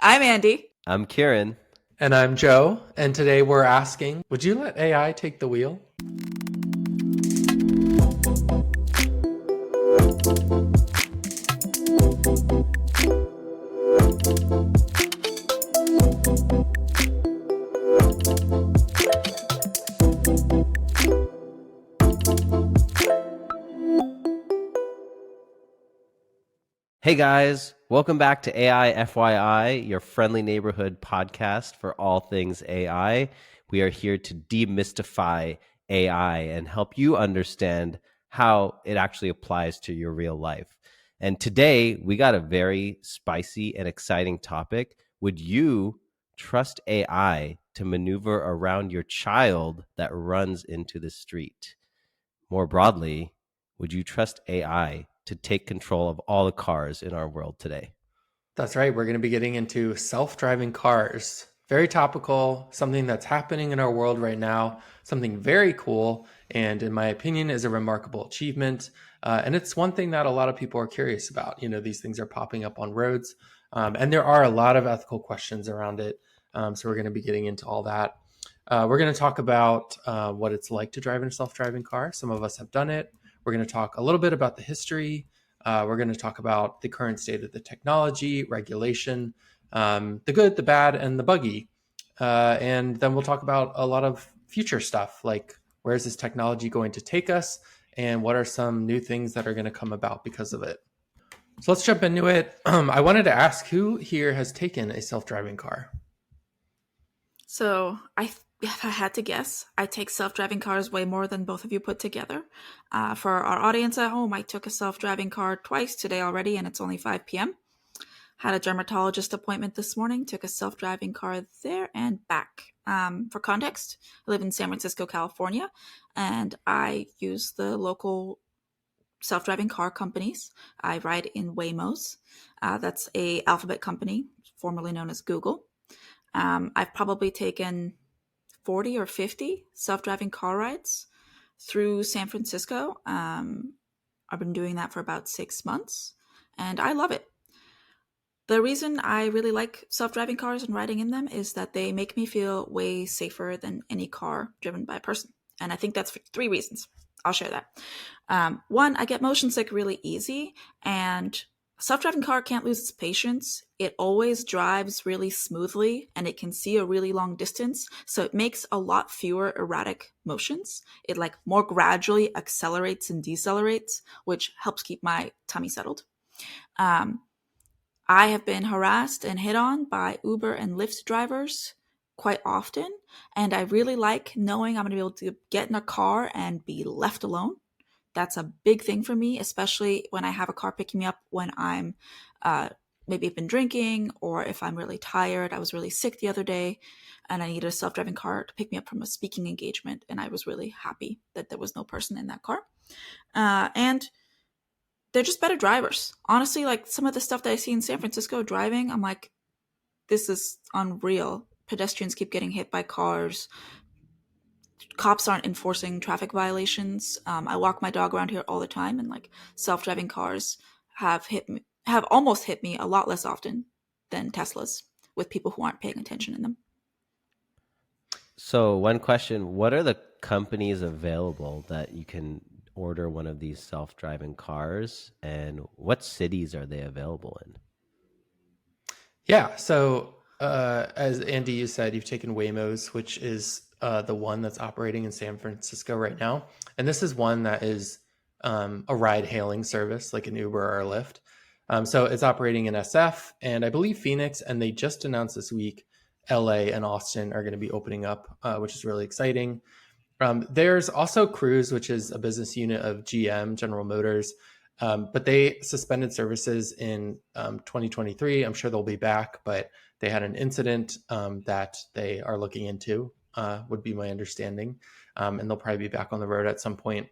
I'm Andy. I'm Kieran. And I'm Joe, and today we're asking, would you let AI take the wheel? Hey guys, welcome back to AI FYI, your friendly neighborhood podcast for all things AI. We are here to demystify AI and help you understand how it actually applies to your real life. And today we got a very spicy and exciting topic. Would you trust AI to maneuver around your child that runs into the street? More broadly, would you trust AI to take control of all the cars in our world today? That's right. We're going to be getting into self-driving cars. Very topical, something that's happening in our world right now, something very cool, and in my opinion, is a remarkable achievement. And it's one thing that a lot of people are curious about. These things are popping up on roads, and there are a lot of ethical questions around it. So we're going to be getting into all that. We're going to talk about what it's like to drive in a self-driving car. Some of us have done it. We're going to talk a little bit about the history. We're going to talk about the current state of the technology, regulation, the good, the bad, and the buggy. And then we'll talk about a lot of future stuff, like where is this technology going to take us, and what are some new things that are going to come about because of it. So let's jump into it. I wanted to ask, who here has taken a self-driving car? So if I had to guess, I take self-driving cars way more than both of you put together. For our audience at home, I took a self-driving car twice today already, and it's only 5 p.m. Had a dermatologist appointment this morning, took a self-driving car there and back. For context, I live in San Francisco, California, and I use the local self-driving car companies. I ride in Waymos. That's a Alphabet company, formerly known as Google. I've probably taken 40 or 50 self-driving car rides through San Francisco. I've been doing that for about 6 months, and I love it. The reason I really like self-driving cars and riding in them is that they make me feel way safer than any car driven by a person. And I think that's for 3 reasons. I'll share that. One, I get motion sick really easy, and a self-driving car can't lose its patience. It always drives really smoothly, and it can see a really long distance, so it makes a lot fewer erratic motions. It more gradually accelerates and decelerates, which helps keep my tummy settled. Um, I have been harassed and hit on by Uber and Lyft drivers quite often, and I really like knowing I'm going to be able to get in a car and be left alone. That's a big thing for me, especially when I have a car picking me up when I'm maybe I've been drinking, or if I'm really tired. I was really sick the other day, and I needed a self-driving car to pick me up from a speaking engagement, and I was really happy that there was no person in that car. And they're just better drivers. Honestly, some of the stuff that I see in San Francisco driving, I'm like, this is unreal. Pedestrians keep getting hit by cars. Cops aren't enforcing traffic violations. I walk my dog around here all the time, and self-driving cars have almost hit me a lot less often than Teslas, with people who aren't paying attention in them. So, one question, what are the companies available that you can order one of these self-driving cars, and what cities are they available in? Yeah, so as Andy, you said, you've taken Waymos, which is the one that's operating in San Francisco right now. And this is one that is a ride hailing service like an Uber or a Lyft. So it's operating in SF and I believe Phoenix, and they just announced this week LA and Austin are going to be opening up, which is really exciting. There's also Cruise, which is a business unit of GM, General Motors, but they suspended services in 2023. I'm sure they'll be back, but they had an incident that they are looking into, would be my understanding, and they'll probably be back on the road at some point.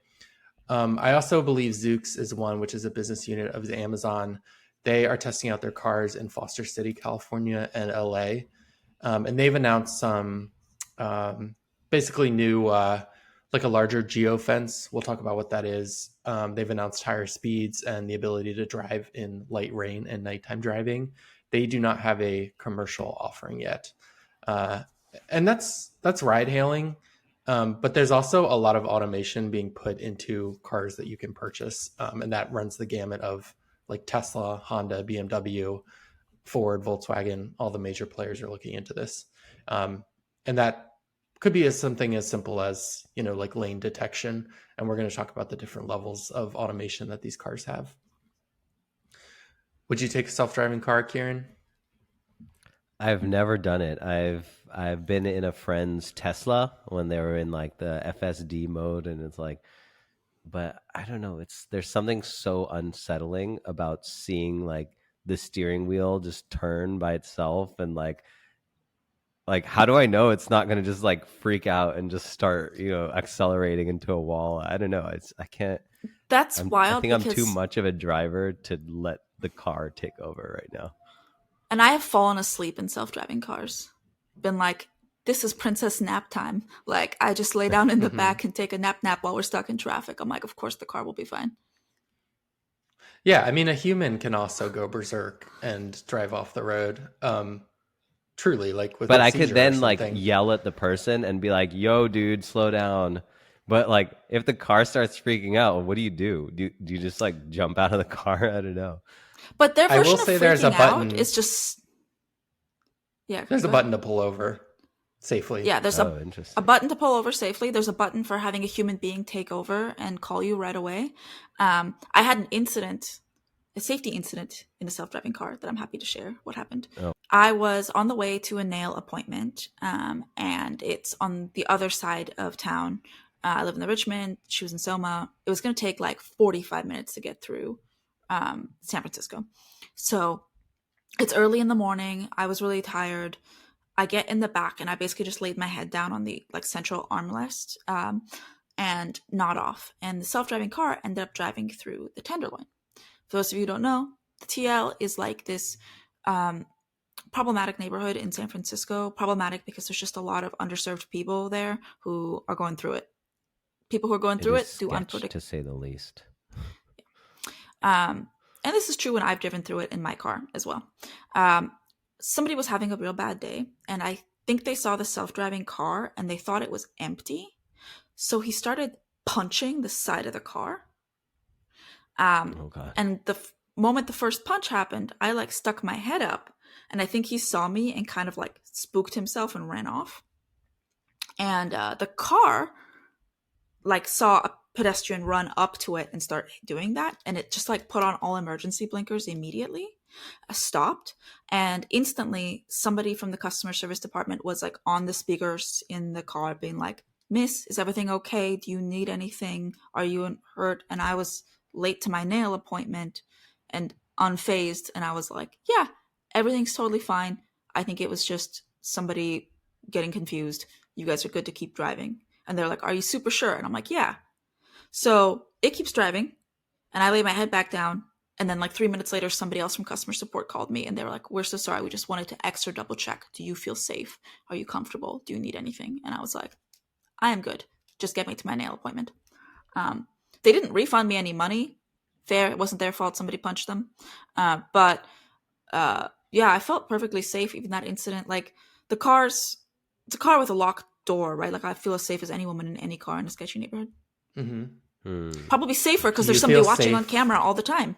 I also believe Zoox is one, which is a business unit of the Amazon. They are testing out their cars in Foster City, California, and LA, and they've announced some basically new, like a larger geofence. We'll talk about what that is. They've announced higher speeds and the ability to drive in light rain and nighttime driving. they do not have a commercial offering yet. And that's ride hailing. But there's also a lot of automation being put into cars that you can purchase. And that runs the gamut of like Tesla, Honda, BMW, Ford, Volkswagen. All the major players are looking into this. And that could be something as simple as, like lane detection. And we're going to talk about the different levels of automation that these cars have. Would you take a self-driving car, Kieran? I've never done it. I've been in a friend's Tesla when they were in like the FSD mode, and it's like, but I don't know. There's something so unsettling about seeing like the steering wheel just turn by itself, and like how do I know it's not going to just like freak out and just start accelerating into a wall? I don't know. I can't. That's I wild. think I'm because, too much of a driver to let the car take over right now. And I have fallen asleep in self-driving cars. Been like, this is princess nap time. Like, I just lay down in the back and take a nap while we're stuck in traffic. I'm like, of course the car will be fine. Yeah, I mean, a human can also go berserk and drive off the road. Truly, like with. But I could then like yell at the person and be like, "Yo, dude, slow down." But like, if the car starts freaking out, what do you do? Do you just like jump out of the car? I don't know. But their version of say there's a freaking button. out is just There's a button to pull over safely. Yeah, there's a button to pull over safely. There's a button for having a human being take over and call you right away. I had a safety incident in a self-driving car that I'm happy to share what happened. Oh. I was on the way to a nail appointment, and it's on the other side of town. I live in the Richmond. She was in Soma. It was going to take like 45 minutes to get through San Francisco. So it's early in the morning. I was really tired. I get in the back and I basically just laid my head down on the like central armrest and nod off. And the self-driving car ended up driving through the Tenderloin. For those of you who don't know, the TL is like this problematic neighborhood in San Francisco. Problematic because there's just a lot of underserved people there who are going through it. People who are going through it do unpredictable, to say the least. And this is true when I've driven through it in my car as well. Somebody was having a real bad day, and I think they saw the self-driving car and they thought it was empty. So he started punching the side of the car. And the moment the first punch happened, I like stuck my head up, and I think he saw me and kind of like spooked himself and ran off. And the car like saw a pedestrian run up to it and start doing that, and it just like put on all emergency blinkers immediately, stopped, and instantly somebody from the customer service department was like on the speakers in the car being like, "Miss, is everything okay? Do you need anything? Are you hurt?" And I was late to my nail appointment and unfazed, and I was like, "Yeah, everything's totally fine. I think it was just somebody getting confused. You guys are good to keep driving." And they're like, "Are you super sure?" And I'm like, "Yeah." So it keeps driving, and I lay my head back down, and then like 3 minutes later, somebody else from customer support called me, and they were like, "We're so sorry. We just wanted to extra double check. Do you feel safe? Are you comfortable? Do you need anything?" And I was like, "I am good. Just get me to my nail appointment." They didn't refund me any money. Fair. It wasn't their fault. Somebody punched them. But yeah, I felt perfectly safe even that incident. Like it's a car with a locked door, right? Like I feel as safe as any woman in any car in a sketchy neighborhood. Probably safer because there's somebody watching on camera all the time.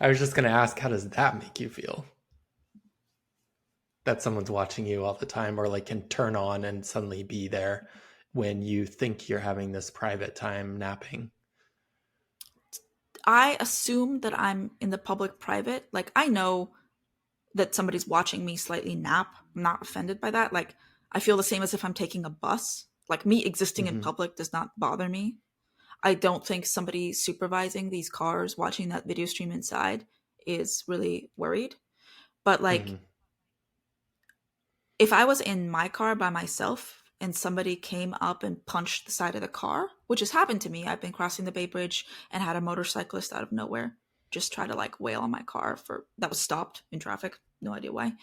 I was just going to ask, how does that make you feel? That someone's watching you all the time, or like can turn on and suddenly be there when you think you're having this private time napping. I assume that I'm in the public-private. Like I know that somebody's watching me slightly nap. I'm not offended by that. Like I feel the same as if I'm taking a bus. Like me existing in public does not bother me. I don't think somebody supervising these cars watching that video stream inside is really worried. But like if I was in my car by myself and somebody came up and punched the side of the car, which has happened to me. I've been crossing the Bay Bridge and had a motorcyclist out of nowhere just try to like wail on my car that was stopped in traffic. No idea why.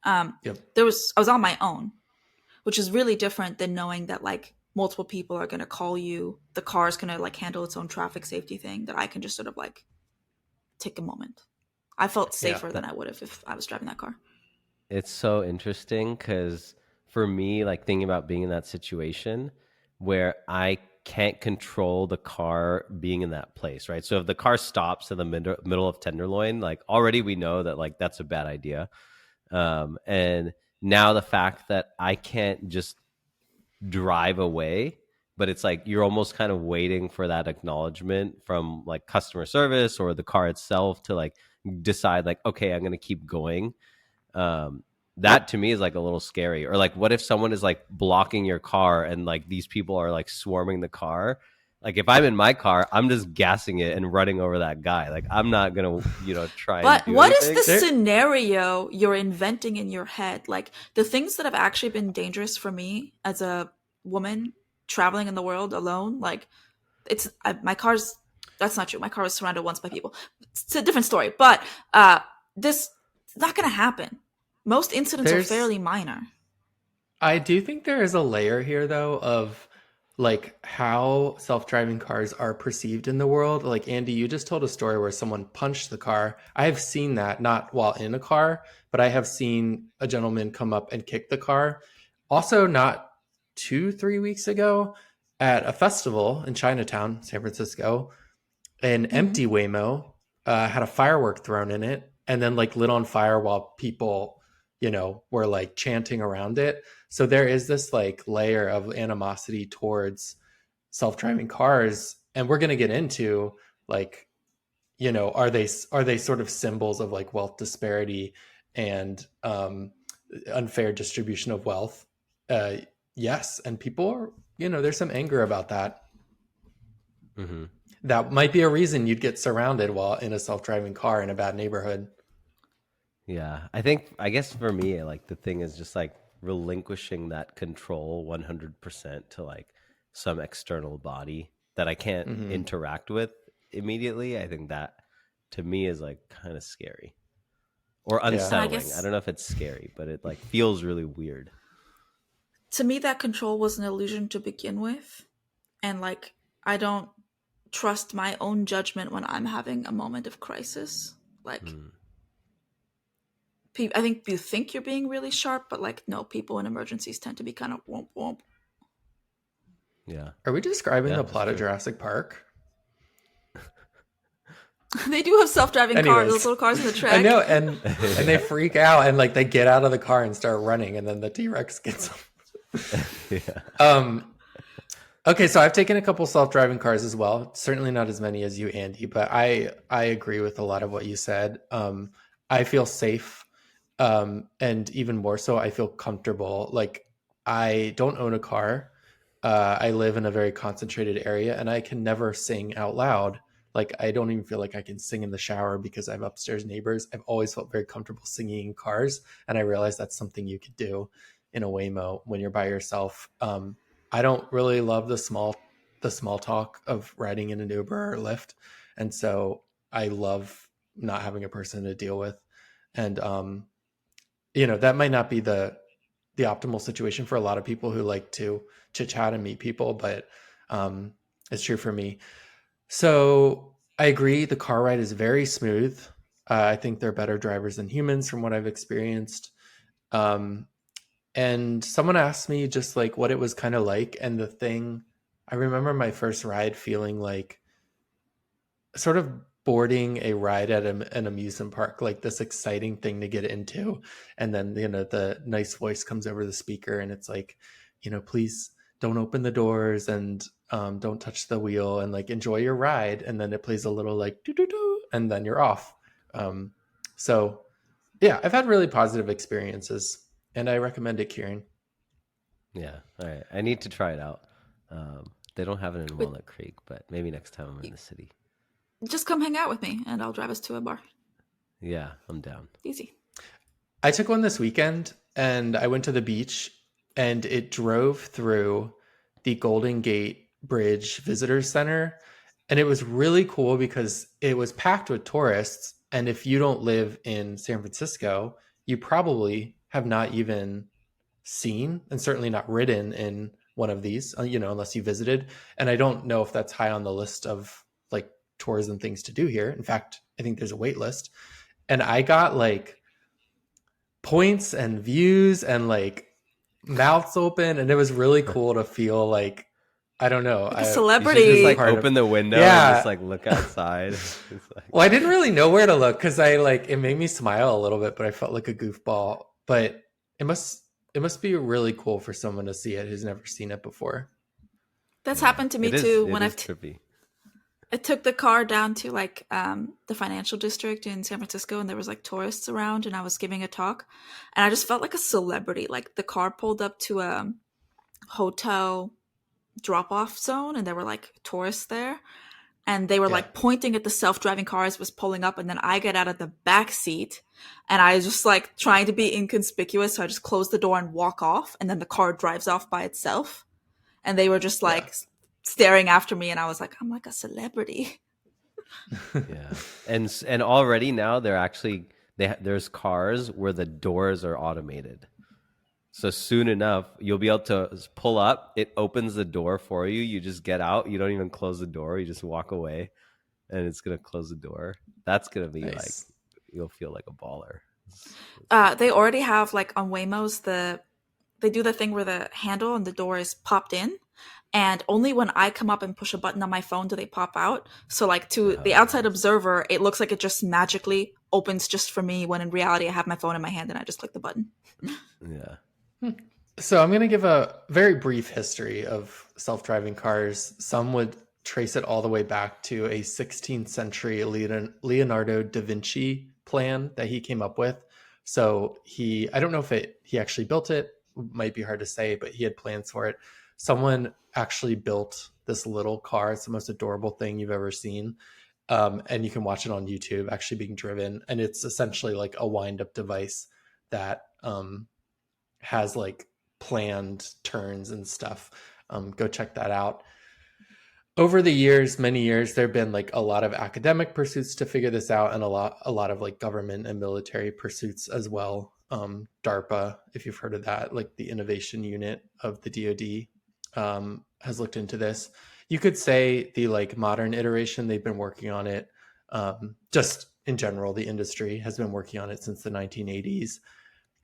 I was on my own, which is really different than knowing that like multiple people are going to call you. The car is going to like handle its own traffic safety thing that I can just sort of like take a moment. I felt Yeah. safer than I would have if I was driving that car. It's so interesting because for me, like thinking about being in that situation where I can't control the car being in that place, right? So if the car stops in the middle of Tenderloin, like already we know that like that's a bad idea. And now the fact that I can't just drive away, but it's like you're almost kind of waiting for that acknowledgement from like customer service or the car itself to like decide like, okay, I'm going to keep going. That to me is like a little scary. Or like, what if someone is like blocking your car and like these people are like swarming the car? Like if I'm in my car, I'm just gassing it and running over that guy. Like I'm not gonna, try and But do what is anything. the scenario you're inventing in your head? Like the things that have actually been dangerous for me as a woman traveling in the world alone, like my car's, that's not true. My car was surrounded once by people. It's a different story. But this is not going to happen. Most incidents are fairly minor. I do think there is a layer here, though, of like how self-driving cars are perceived in the world. Like Andy, you just told a story where someone punched the car. I have seen that, not while in a car, but I have seen a gentleman come up and kick the car. Also, not 2-3 weeks ago at a festival in Chinatown, San Francisco, an empty Waymo had a firework thrown in it and then like lit on fire while people, were like chanting around it. So there is this like layer of animosity towards self-driving cars, and we're going to get into like, are they sort of symbols of like wealth disparity and unfair distribution of wealth? Yes, and people are, there's some anger about that. Mm-hmm. That might be a reason you'd get surrounded while in a self-driving car in a bad neighborhood. Yeah, I guess for me, like the thing is just like relinquishing that control 100% to like some external body that I can't interact with immediately. I think that to me is like kind of scary or unsettling. I don't know if it's scary, but it like feels really weird. To me, that control was an illusion to begin with. And like, I don't trust my own judgment when I'm having a moment of crisis. Like, I think you think you're being really sharp, but like, no, people in emergencies tend to be kind of womp womp. Yeah. Are we describing the plot of Jurassic Park? They do have self-driving cars, those little cars in the track. I know, and they freak out and like they get out of the car and start running, and then the T-Rex gets them. Yeah. Okay, so I've taken a couple self-driving cars as well. Certainly not as many as you, Andy, but I agree with a lot of what you said. I feel safe, and even more so, I feel comfortable. Like I don't own a car. I live in a very concentrated area, and I can never sing out loud. Like I don't even feel like I can sing in the shower because I have upstairs neighbors. I've always felt very comfortable singing in cars, and I realize that's something you could do in a Waymo when you're by yourself. I don't really love the small talk of riding in an Uber or Lyft, and so I love not having a person to deal with. And that might not be the optimal situation for a lot of people who like to chit chat and meet people, but it's true for me. So I agree. The car ride is very smooth. I think they're better drivers than humans from what I've experienced. And someone asked me just like what it was kind of like. And I remember my first ride feeling like sort of boarding a ride at an amusement park, like this exciting thing to get into. And then, the nice voice comes over the speaker and it's like, please don't open the doors and don't touch the wheel and like enjoy your ride. And then it plays a little like doo doo doo, and then you're off. So yeah, I've had really positive experiences, and I recommend it, Kieran. Yeah, all right. I need to try it out. They don't have it in Walnut Creek, but maybe next time I'm in the city. Just come hang out with me, and I'll drive us to a bar. Yeah, I'm down. Easy. I took one this weekend, and I went to the beach, and it drove through the Golden Gate Bridge Visitor Center. And it was really cool because it was packed with tourists. And if you don't live in San Francisco, you probably have not even seen and certainly not ridden in one of these, unless you visited. And I don't know if that's high on the list of like tours and things to do here. In fact, I think there's a wait list. and I got like points and views and like mouths open, and it was really cool to feel like, I don't know, Like a I You should just celebrity. like part of, open the window and just yeah. like look outside. It's like, Well, I didn't really know where to look because I like it made me smile a little bit, but I felt like a goofball. But it must it must be really cool for someone to see it who's never seen it before. That's yeah, happened to me it is. too It when is trippy. I took the car down to like the financial district in San Francisco, and there was like tourists around, and I was giving a talk, and I just felt like a celebrity. Like the car pulled up to a hotel drop-off zone, and there were like tourists there, and they were Yeah. like pointing at the self-driving car as it was pulling up, and then I get out of the back seat, and I was just like trying to be inconspicuous, so I just close the door and walk off, and then the car drives off by itself, and they were just Yeah. like staring after me, and I was like, I'm like a celebrity. Yeah, and already now they're actually there's cars where the doors are automated. So soon enough, you'll be able to pull up. It opens the door for you. You just get out. You don't even close the door. You just walk away, and it's gonna close the door. That's gonna be like Nice. you'll feel like a baller. They already have like on Waymo's they do the thing where the handle and the door is popped in, and only when I come up and push a button on my phone do they pop out. So like to the outside observer, it looks like it just magically opens just for me, when in reality I have my phone in my hand and I just click the button. Yeah. So I'm going to give a very brief history of self-driving cars. Some would trace it all the way back to a 16th century Leonardo da Vinci plan that he came up with. So I don't know if he actually built it, might be hard to say, but he had plans for it. Someone actually built this little car. It's the most adorable thing you've ever seen. And you can watch it on YouTube actually being driven. And it's essentially like a wind-up device that has like planned turns and stuff. Go check that out. Over the years, many years, there have been like a lot of academic pursuits to figure this out, and a lot of like government and military pursuits as well. DARPA, if you've heard of that, like the innovation unit of the DoD, has looked into this. You could say the like modern iteration, they've been working on it. Just in general, the industry has been working on it since the 1980s.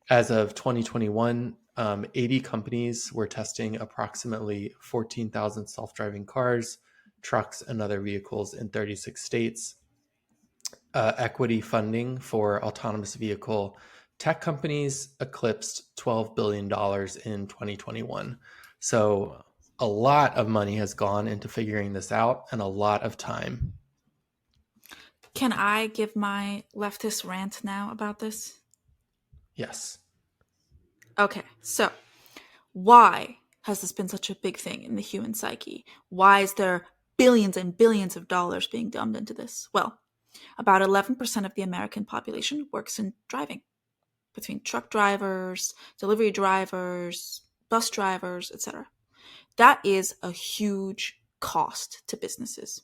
As of 2021, 80 companies were testing approximately 14,000 self-driving cars, trucks, and other vehicles in 36 states. Equity funding for autonomous vehicle tech companies eclipsed $12 billion in 2021. So a lot of money has gone into figuring this out, and a lot of time. Can I give my leftist rant now about this? Yes. Okay, so why has this been such a big thing in the human psyche? Why is there billions and billions of dollars being dumped into this? Well, about 11% of the American population works in driving, between truck drivers, delivery drivers, bus drivers, etc. That is a huge cost to businesses.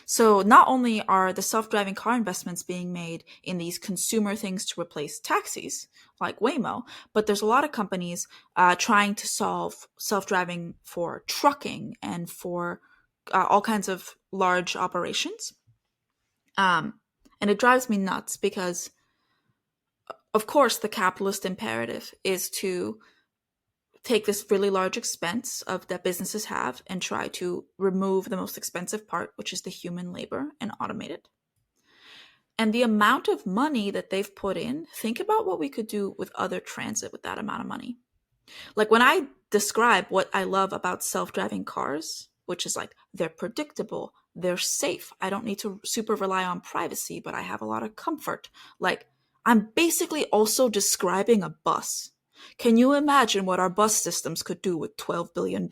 So not only are the self-driving car investments being made in these consumer things to replace taxis like Waymo, but there's a lot of companies trying to solve self-driving for trucking and for all kinds of large operations. And it drives me nuts because, of course, the capitalist imperative is to take this really large expense of that businesses have and try to remove the most expensive part, which is the human labor, and automate it. And the amount of money that they've put in, think about what we could do with other transit with that amount of money. Like when I describe what I love about self-driving cars, which is like they're predictable, they're safe, I don't need to super rely on privacy, but I have a lot of comfort. Like I'm basically also describing a bus. Can you imagine what our bus systems could do with $12 billion?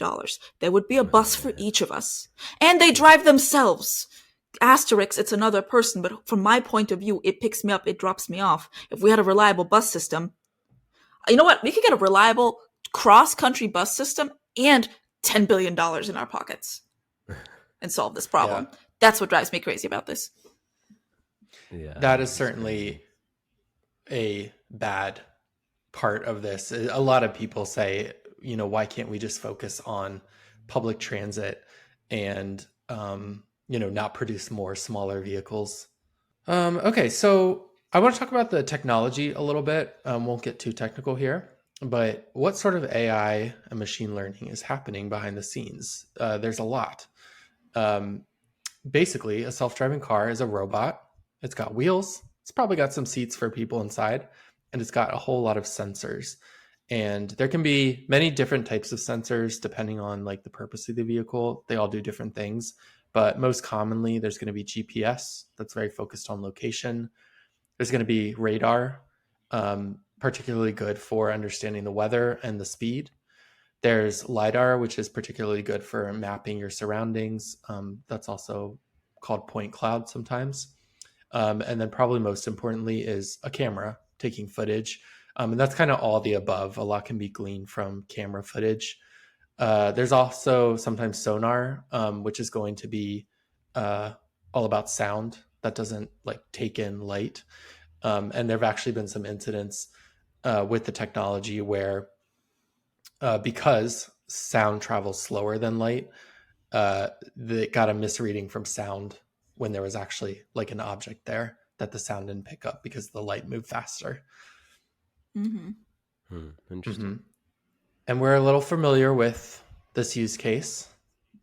There would be a bus for each of us. And they drive themselves. Asterix, it's another person, but from my point of view, it picks me up, it drops me off. If we had a reliable bus system, you know what? We could get a reliable cross-country bus system and $10 billion in our pockets and solve this problem. Yeah. That's what drives me crazy about this. Yeah, that is certainly a bad part of this. A lot of people say, you know, why can't we just focus on public transit and, you know, not produce more smaller vehicles? Okay, so I want to talk about the technology a little bit. Won't get too technical here, but what sort of AI and machine learning is happening behind the scenes? There's a lot. Um, Basically, a self-driving car is a robot. It's got wheels. It's probably got some seats for people inside, and it's got a whole lot of sensors. And there can be many different types of sensors depending on like the purpose of the vehicle. They all do different things, but most commonly there's going to be GPS that's very focused on location. There's going to be radar, particularly good for understanding the weather and the speed. There's LiDAR, which is particularly good for mapping your surroundings. That's also called point cloud sometimes. And then probably most importantly is a camera taking footage. And that's kind of all the above. A lot can be gleaned from camera footage. There's also sometimes sonar, which is going to be all about sound that doesn't like take in light. And there have actually been some incidents with the technology where because sound travels slower than light, they got a misreading from sound when there was actually like an object there that the sound didn't pick up because the light moved faster. Interesting. Mm-hmm. And we're a little familiar with this use case.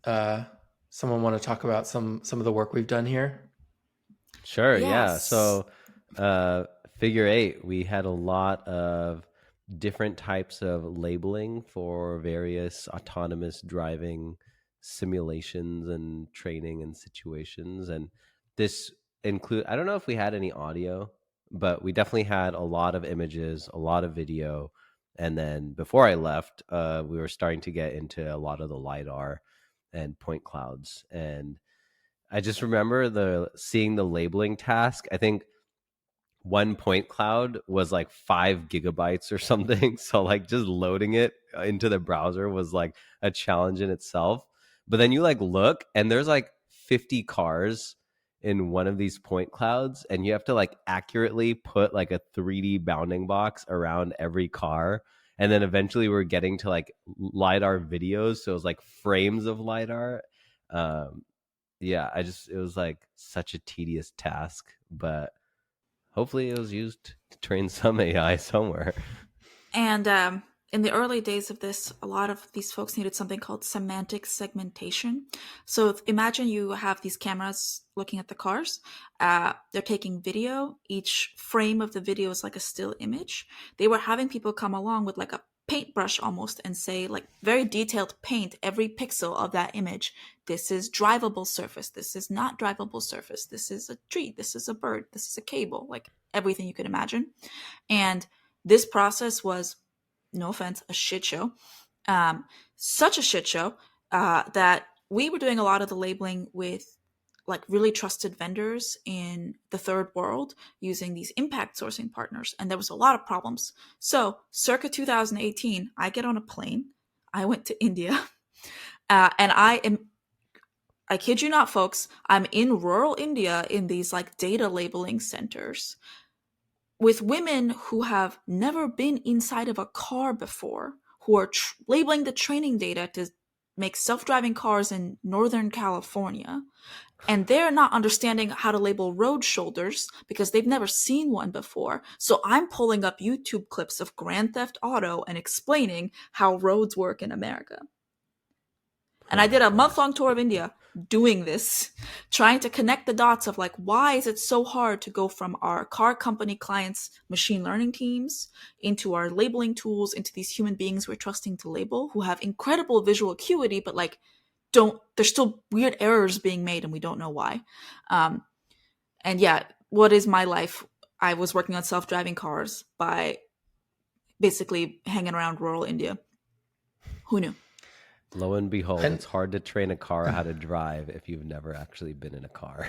Someone want to talk about some of the work we've done here? Sure. Yeah. Yes. So, figure eight, we had a lot of different types of labeling for various autonomous driving simulations and training and situations. And this include, I don't know if we had any audio, but we definitely had a lot of images, a lot of video. And then before I left, we were starting to get into a lot of the LiDAR and point clouds. And I just remember seeing the labeling task. I think one point cloud was like 5 GB or something. So like just loading it into the browser was like a challenge in itself. But then you like look and there's like 50 cars in one of these point clouds, and you have to like accurately put like a 3D bounding box around every car. And then eventually we're getting to like LiDAR videos. So it was like frames of LiDAR. Yeah, it was like such a tedious task, but hopefully it was used to train some AI somewhere. And in the early days of this, a lot of these folks needed something called semantic segmentation. So imagine you have these cameras looking at the cars. They're taking video. Each frame of the video is like a still image. They were having people come along with like a paintbrush almost and say, like, very detailed paint every pixel of that image. This is drivable surface. This is not drivable surface. This is a tree. This is a bird. This is a cable. Like everything you could imagine. And this process was, no offense, a shit show. Such a shit show that we were doing a lot of the labeling with like really trusted vendors in the third world using these impact sourcing partners. And there was a lot of problems. So circa 2018, I get on a plane. I went to India and I kid you not, folks, I'm in rural India in these like data labeling centers with women who have never been inside of a car before, who are labeling the training data to make self-driving cars in Northern California. And they're not understanding how to label road shoulders because they've never seen one before. So I'm pulling up YouTube clips of Grand Theft Auto and explaining how roads work in America. And I did a month-long tour of India doing this, trying to connect the dots of like, why is it so hard to go from our car company clients' machine learning teams into our labeling tools, into these human beings we're trusting to label who have incredible visual acuity, but like there's still weird errors being made and we don't know why. And yeah, what is my life? I was working on self-driving cars by basically hanging around rural India. Who knew? Lo and behold, it's hard to train a car how to drive if you've never actually been in a car.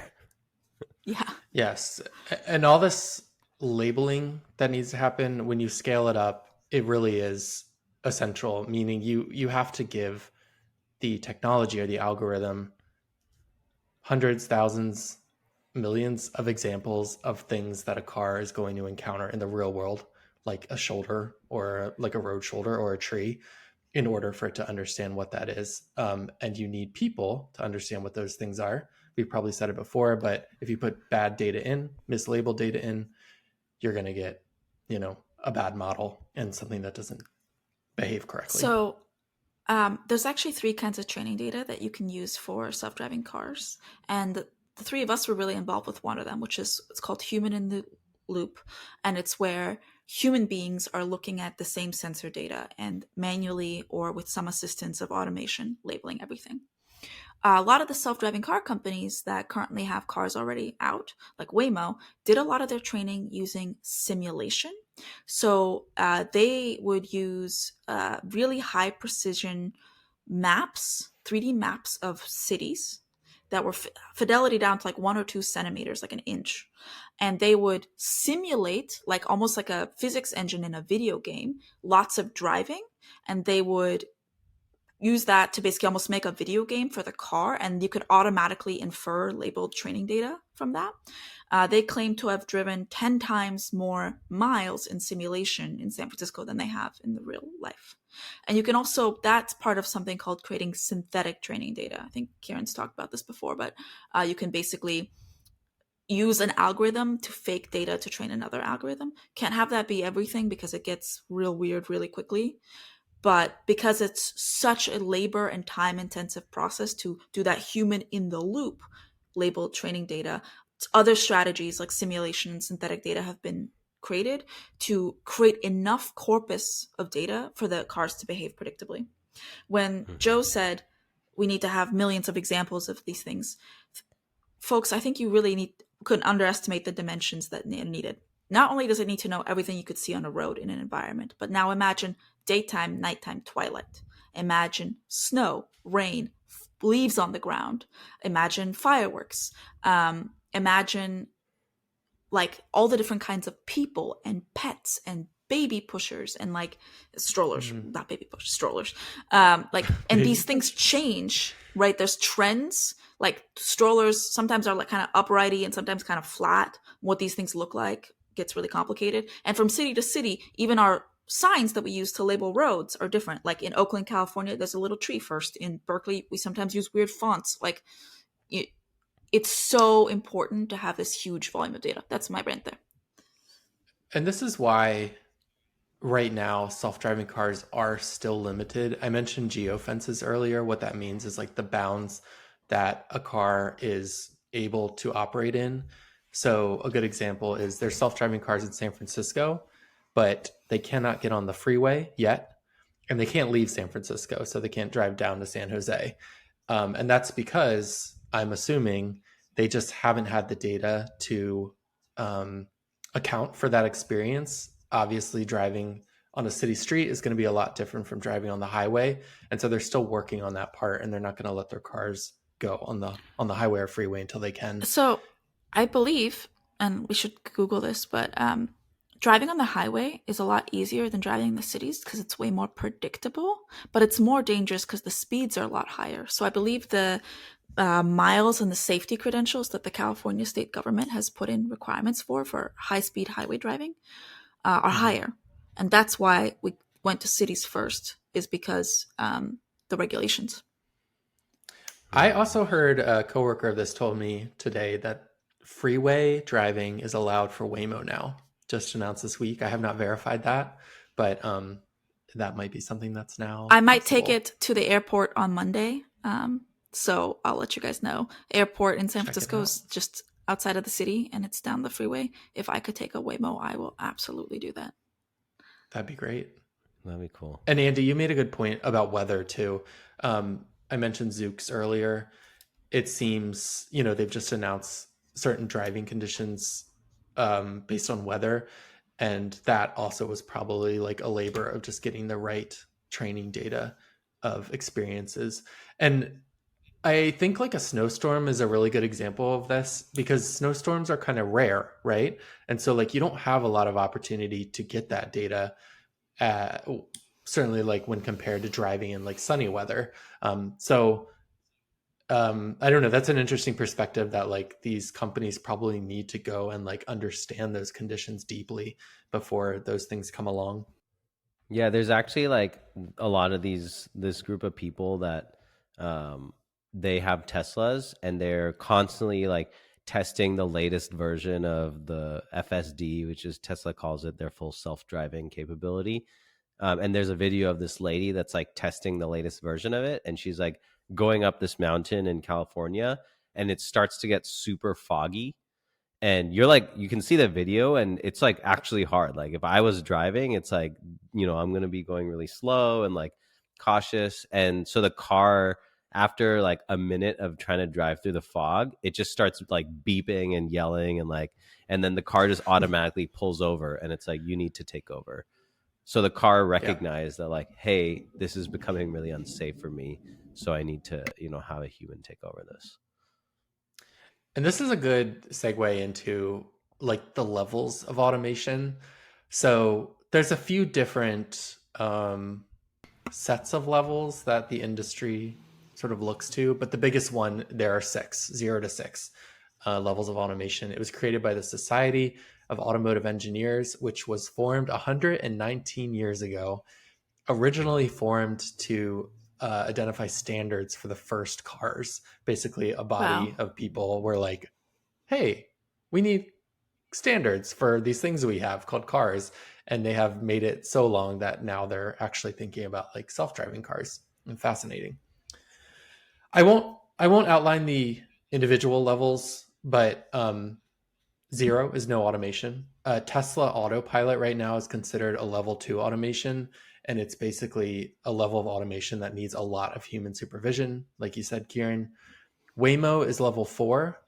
Yeah. Yes. And all this labeling that needs to happen when you scale it up, it really is essential, meaning you have to give the technology or the algorithm hundreds, thousands, millions of examples of things that a car is going to encounter in the real world, like a shoulder or like a road shoulder or a tree, in order for it to understand what that is. And you need people to understand what those things are. We've probably said it before, but if you put bad data in, mislabeled data in, you're going to get, a bad model and something that doesn't behave correctly. So there's actually three kinds of training data that you can use for self-driving cars. And the three of us were really involved with one of them, which is it's called human in the loop. And it's where human beings are looking at the same sensor data and manually or with some assistance of automation labeling everything. A lot of the self-driving car companies that currently have cars already out, like Waymo, did a lot of their training using simulation. So they would use really high precision maps, 3D maps of cities that were fidelity down to like 1 or 2 centimeters, like an inch. And they would simulate, like almost like a physics engine in a video game, lots of driving. And they would use that to basically almost make a video game for the car, and you could automatically infer labeled training data from that. They claim to have driven 10 times more miles in simulation in San Francisco than they have in the real life. And you can also, that's part of something called creating synthetic training data. I think Kieran's talked about this before, but you can basically use an algorithm to fake data to train another algorithm. Can't have that be everything because it gets real weird really quickly. But because it's such a labor and time intensive process to do that human in the loop labeled training data, other strategies like simulation and synthetic data have been created to create enough corpus of data for the cars to behave predictably. When Joe said we need to have millions of examples of these things, folks, I think you really couldn't underestimate the dimensions that are needed. Not only does it need to know everything you could see on a road in an environment, but now imagine daytime, nighttime, twilight. Imagine snow, rain, leaves on the ground. Imagine fireworks. Imagine like all the different kinds of people and pets and baby pushers and like strollers, not baby pushers, strollers. And these things change, right? There's trends. Like strollers sometimes are like kind of uprighty and sometimes kind of flat. What these things look like gets really complicated. And from city to city, even our signs that we use to label roads are different. Like in Oakland, California, there's a little tree first. In Berkeley, we sometimes use weird fonts. Like it's so important to have this huge volume of data. That's my rant there. And this is why right now self-driving cars are still limited. I mentioned geofences earlier. What that means is like the bounds that a car is able to operate in. So a good example is there's self-driving cars in San Francisco, but they cannot get on the freeway yet, and they can't leave San Francisco, so they can't drive down to San Jose. And that's because I'm assuming they just haven't had the data to account for that experience. Obviously, driving on a city street is going to be a lot different from driving on the highway, and so they're still working on that part, and they're not going to let their cars go on the highway or freeway until they can. So I believe, and we should Google this, but driving on the highway is a lot easier than driving in the cities because it's way more predictable, but it's more dangerous because the speeds are a lot higher. So I believe the miles and the safety credentials that the California state government has put in requirements for high-speed highway driving are higher. And that's why we went to cities first, is because the regulations. I also heard a coworker of this told me today that freeway driving is allowed for Waymo now, just announced this week. I have not verified that, but that might be something that's now I might possible. take it to the airport on Monday, so I'll let you guys know. Airport in San Francisco is just outside of the city, and it's down the freeway. If I could take a Waymo, I will absolutely do that. That'd be great. That'd be cool. And Andy, you made a good point about weather too. I mentioned Zoox earlier. It seems, they've just announced certain driving conditions based on weather. And that also was probably like a labor of just getting the right training data of experiences. And I think like a snowstorm is a really good example of this because snowstorms are kind of rare, right? And so like you don't have a lot of opportunity to get that data, certainly like when compared to driving in like sunny weather. I don't know. That's an interesting perspective that like these companies probably need to go and like understand those conditions deeply before those things come along. Yeah, there's actually like a lot of this group of people that they have Teslas and they're constantly like testing the latest version of the FSD, which is Tesla calls it their full self-driving capability. And there's a video of this lady that's like testing the latest version of it. And she's like going up this mountain in California, and it starts to get super foggy. And you're like, you can see the video, and it's like actually hard. Like if I was driving, it's like, I'm going to be going really slow and like cautious. And so the car, after like a minute of trying to drive through the fog, it just starts like beeping and yelling and then the car just automatically pulls over, and it's like, you need to take over. So the car recognized that like, hey, this is becoming really unsafe for me. So I need to, have a human take over this. And this is a good segue into like the levels of automation. So there's a few different sets of levels that the industry sort of looks to, but the biggest one, there are 0 to 6 levels of automation. It was created by the Society of Automotive Engineers, which was formed 119 years ago, originally formed to identify standards for the first cars. Basically, a body of people were like, hey, we need standards for these things we have called cars. And they have made it so long that now they're actually thinking about like self-driving cars. And fascinating. I won't outline the individual levels, but 0 is no automation. Tesla Autopilot right now is considered a level 2 automation, and it's basically a level of automation that needs a lot of human supervision, like you said, Kieran. Waymo is level 4,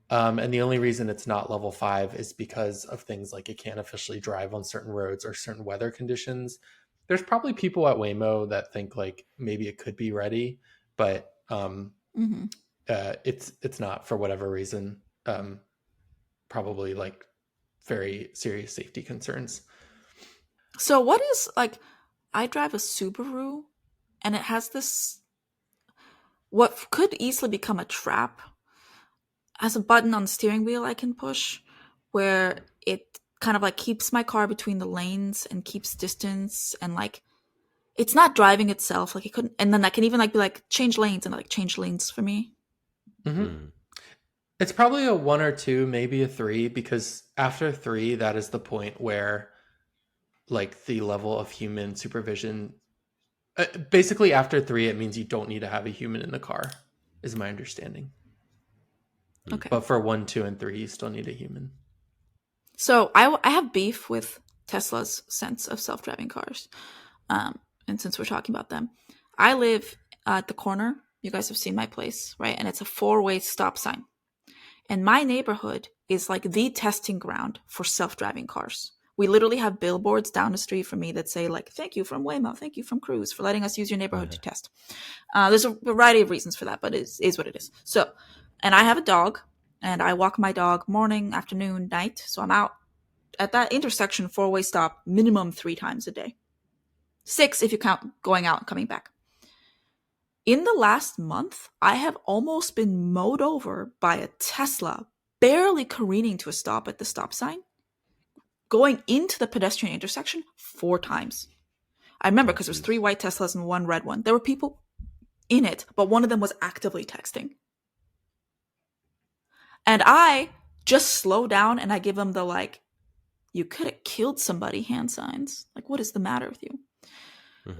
and the only reason it's not level 5 is because of things like it can't officially drive on certain roads or certain weather conditions. There's probably people at Waymo that think like maybe it could be ready, but it's not for whatever reason. Probably like very serious safety concerns. So what is like, I drive a Subaru and it has this, what could easily become a trap, has a button on the steering wheel I can push where it kind of like keeps my car between the lanes and keeps distance, and like it's not driving itself. Like it couldn't, and then I can even like be like change lanes, and like change lanes for me. It's probably a 1 or 2, maybe a 3, because after 3, that is the point where like the level of human supervision, basically after 3, it means you don't need to have a human in the car, is my understanding. Okay. But for 1, 2, and 3, you still need a human. So I have beef with Tesla's sense of self-driving cars. And since we're talking about them, I live at the corner. You guys have seen my place, right? And it's a 4-way stop sign. And my neighborhood is like the testing ground for self-driving cars. We literally have billboards down the street from me that say like, thank you from Waymo, thank you from Cruise for letting us use your neighborhood to test. There's a variety of reasons for that, but it is what it is. So, and I have a dog, and I walk my dog morning, afternoon, night. So I'm out at that intersection 4-way stop minimum 3 times a day. 6 if you count going out and coming back. In the last month, I have almost been mowed over by a Tesla, barely careening to a stop at the stop sign, going into the pedestrian intersection 4 times. I remember because there was 3 white Teslas and 1 red one. There were people in it, but one of them was actively texting. And I just slow down and I give them the like, you could have killed somebody hand signs. Like, what is the matter with you?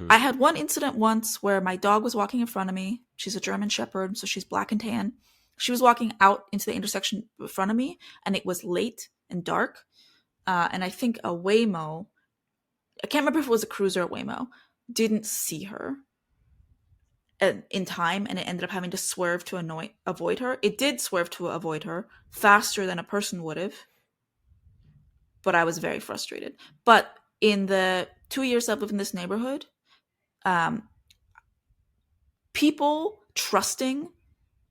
I had one incident once where my dog was walking in front of me. She's a German Shepherd, so she's black and tan. She was walking out into the intersection in front of me, and it was late and dark. And I think a Waymo, I can't remember if it was a Cruise or a Waymo, didn't see her in time, and it ended up having to swerve to avoid her. It did swerve to avoid her faster than a person would have, but I was very frustrated. But in the 2 years I've lived in this neighborhood, people trusting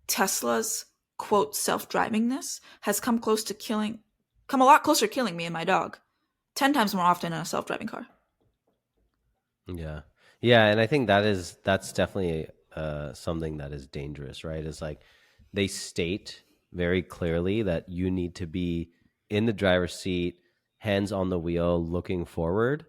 Tesla's quote self-drivingness has come a lot closer to killing me and my dog 10 times more often in a self-driving car. Yeah. And I think that's definitely something that is dangerous, right? Is like they state very clearly that you need to be in the driver's seat, hands on the wheel, looking forward,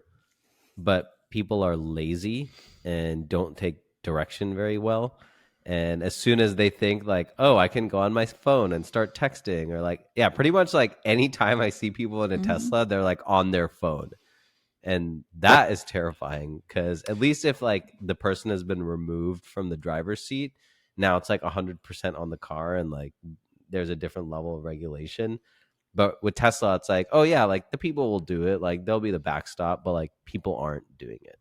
but people are lazy and don't take direction very well. And as soon as they think like, oh, I can go on my phone and start texting, or like, yeah, pretty much like anytime I see people in a Mhm. Tesla, they're like on their phone. And that is terrifying because at least if like the person has been removed from the driver's seat, now it's like 100% on the car and like there's a different level of regulation. But with Tesla, it's like, oh yeah, like the people will do it, like they'll be the backstop, but like people aren't doing it.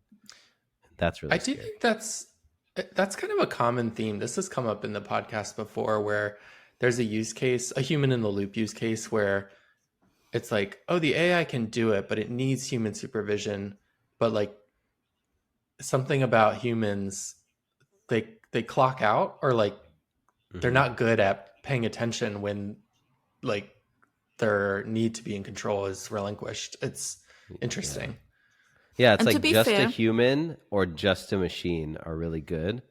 That's I really do scary. think that's kind of a common theme. This has come up in the podcast before where there's a use case, a human in the loop use case where it's like, oh, the AI can do it, but it needs human supervision. But like something about humans, they clock out or like they're Hmm. not good at paying attention when like their need to be in control is relinquished. It's Yeah. interesting. Yeah, it's And to like be just a fair, human or just a machine are really good.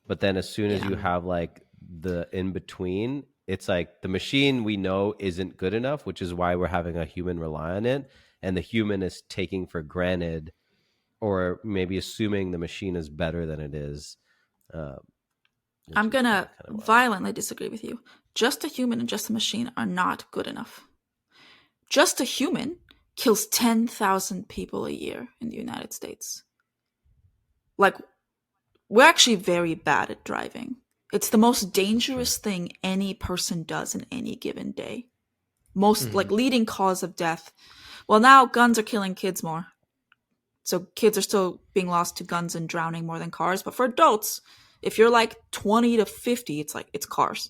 But then as soon as yeah. you Mhm. have like the in between, it's like the machine we know isn't good enough, which is why we're having a human rely on it. And the human is taking for granted or maybe assuming the machine is better than it is, uh, which I'm is gonna kind of wild. violently disagree with you. Just a human and just a machine are not good enough. Just a human kills 10,000 people a year in the United States. Like, we're actually very bad at driving. It's the most Sure. dangerous thing any person does in any given day. Most, like, Mhm. leading cause of death. Well, now guns are killing kids more. So kids are still being lost to guns and drowning more than cars. But for adults, if you're like 20 to 50, it's like, it's cars.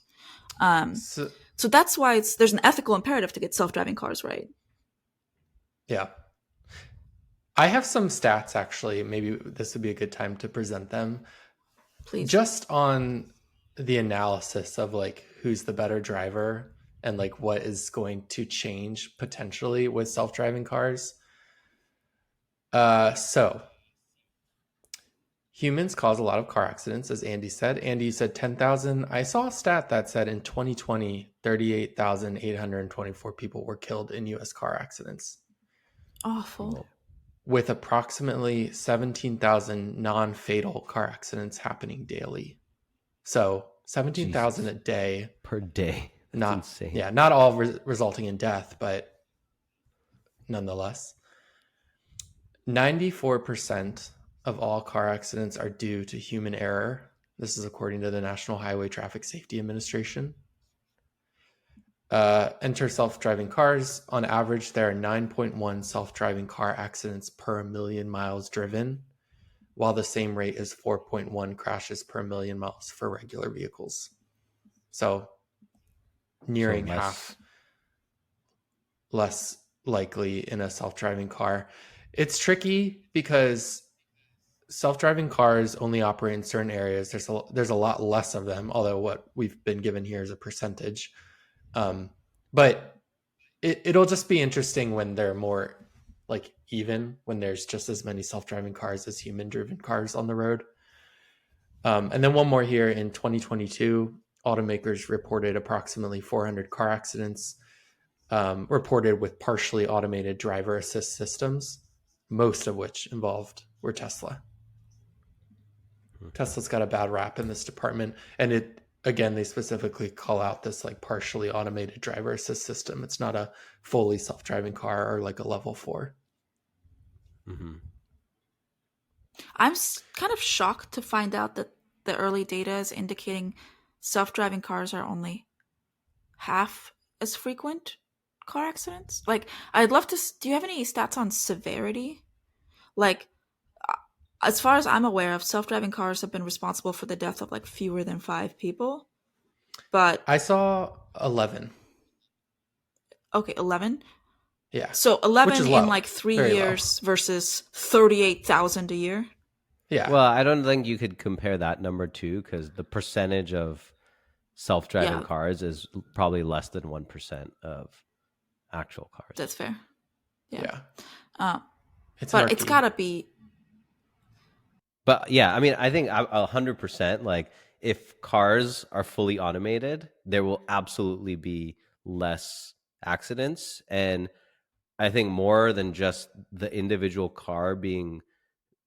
Um, So so that's why there's an ethical imperative to get self-driving cars right. yeah. I have some stats actually. Maybe this would be a good time to present them. Please. Just on the analysis of like who's the better driver and like what is going to change potentially with self-driving cars. So humans cause a lot of car accidents, as Andy said. Andy, you said 10,000. I saw a stat that said in 2020, 38,824 people were killed in US car accidents, Awful. Well, with approximately 17,000 non fatal car accidents happening daily. So 17,000 Jesus. a day, Per day. That's not, insane. yeah, not all resulting in death, but nonetheless. 94% of all car accidents are due to human error. This is according to the National Highway Traffic Safety Administration. Enter self-driving cars. On average, there are 9.1 self-driving car accidents per million miles driven, while the same rate is 4.1 crashes per million miles for regular vehicles. So So nearing half less. less likely in a self-driving car. It's tricky because self-driving cars only operate in certain areas. There's a lot less of them, although what we've been given here is a percentage. But it'll just be interesting when they're more like even when there's just as many self-driving cars as human-driven cars on the road. And then one more here in 2022, automakers reported approximately 400 car accidents reported with partially automated driver assist systems, most of which were Tesla. Mhm. Tesla's got a bad rap in this department, and it again they specifically call out this like partially automated driver assist system. It's not a fully self-driving car or like a level 4. Mhm. I'm kind of shocked to find out that the early data is indicating self-driving cars are only half as frequent car accidents. Like, I'd love to. Do you have any stats on severity? Like, uh, as far as I'm aware of, self-driving cars have been responsible for the death of like fewer than 5 people. But I saw 11. okay, 11. Yeah, So which is 11 in low, like three very low. years versus 38,000 a year. Yeah, Well, I don't think you could compare that number too, because the percentage of self-driving Yeah, cars is probably less than 1% of actual cars. that's fair. Yeah. yeah, Uh, it's but it's murky. gotta be. But yeah, I mean, I think 100%, like if cars are fully automated, there will absolutely be less accidents. And I think more than just the individual car being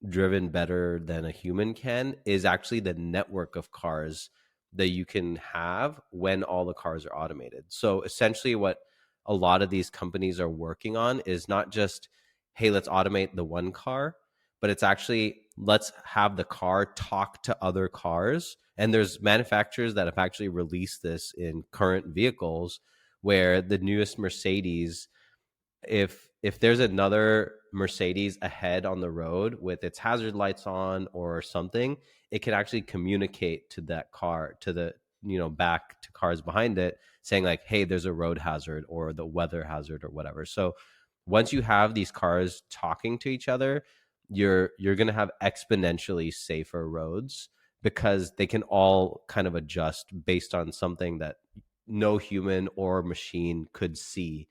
driven better than a human can is actually the network of cars that you can have when all the cars are automated. So essentially what a lot of these companies are working on is not just, hey, let's automate the one car, but it's actually, let's have the car talk to other cars. And there's manufacturers that have actually released this in current vehicles, where the newest Mercedes, if there's another Mercedes ahead on the road with its hazard lights on or something, it can actually communicate to that car, to the, back to cars behind it, saying like, hey, there's a road hazard or the weather hazard or whatever. So once you have these cars talking to each other, you're going to have exponentially safer roads, because they can all kind of adjust based on something that no human or machine could see,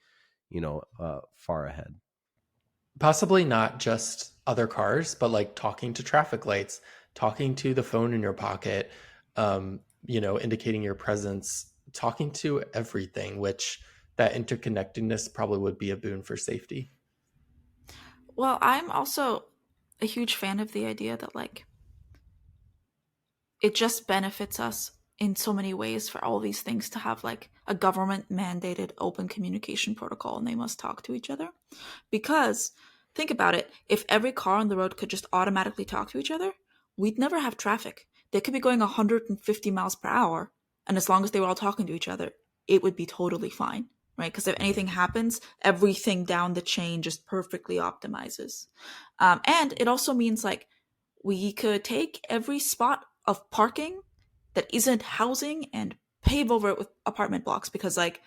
far ahead. Possibly not just other cars, but like talking to traffic lights, talking to the phone in your pocket, indicating your presence, talking to everything, which that interconnectedness probably would be a boon for safety. Well, I'm also a huge fan of the idea that like it just benefits us in so many ways for all these things to have like a government mandated open communication protocol, and they must talk to each other. Because think about it, if every car on the road could just automatically talk to each other, we'd never have traffic. They could be going 150 miles per hour, and as long as they were all talking to each other, it would be totally fine, right? Because if anything happens, everything down the chain just perfectly optimizes. And it also means like we could take every spot of parking that isn't housing and pave over it with apartment blocks, because like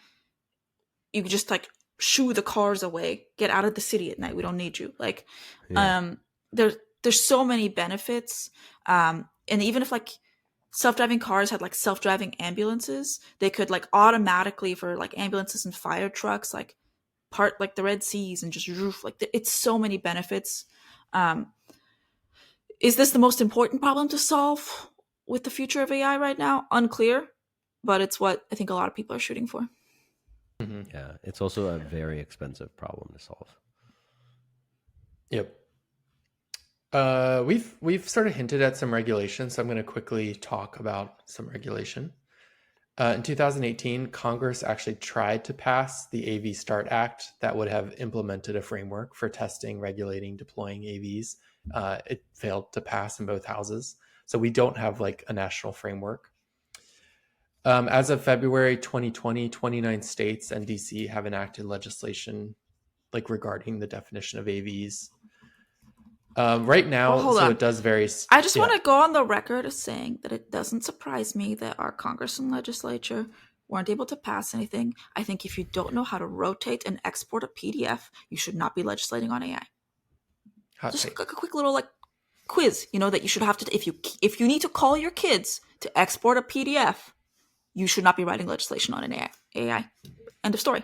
you could just like shoo the cars away, get out of the city at night, we don't need you. Like Yeah. there's so many benefits. And even if like self-driving cars had like self-driving ambulances, they could like automatically, for like ambulances and fire trucks, like part like the Red Seas and just roof, like it's so many benefits. um is this the most important problem to solve with the future of AI right now? Unclear, but it's what I think a lot of people are shooting for. Mm-hmm. Yeah, it's also a very expensive problem to solve. Yep. We've sort of hinted at some regulation, so I'm going to quickly talk about some regulation. In 2018, Congress actually tried to pass the AV Start Act that would have implemented a framework for testing, regulating, deploying AVs. It failed to pass in both houses, so we don't have like a national framework. As of February 2020, 29 states and DC have enacted legislation like regarding the definition of AVs. Right now, Well, hold so on. it does vary. I just want to go on the record as saying that it doesn't surprise me that our Congress and legislature weren't able to pass anything. I think if you don't know how to rotate and export a PDF, you should not be legislating on AI. Hot Just take. a quick little like quiz, that you should have to. If you need to call your kids to export a PDF, you should not be writing legislation on an AI. End of story.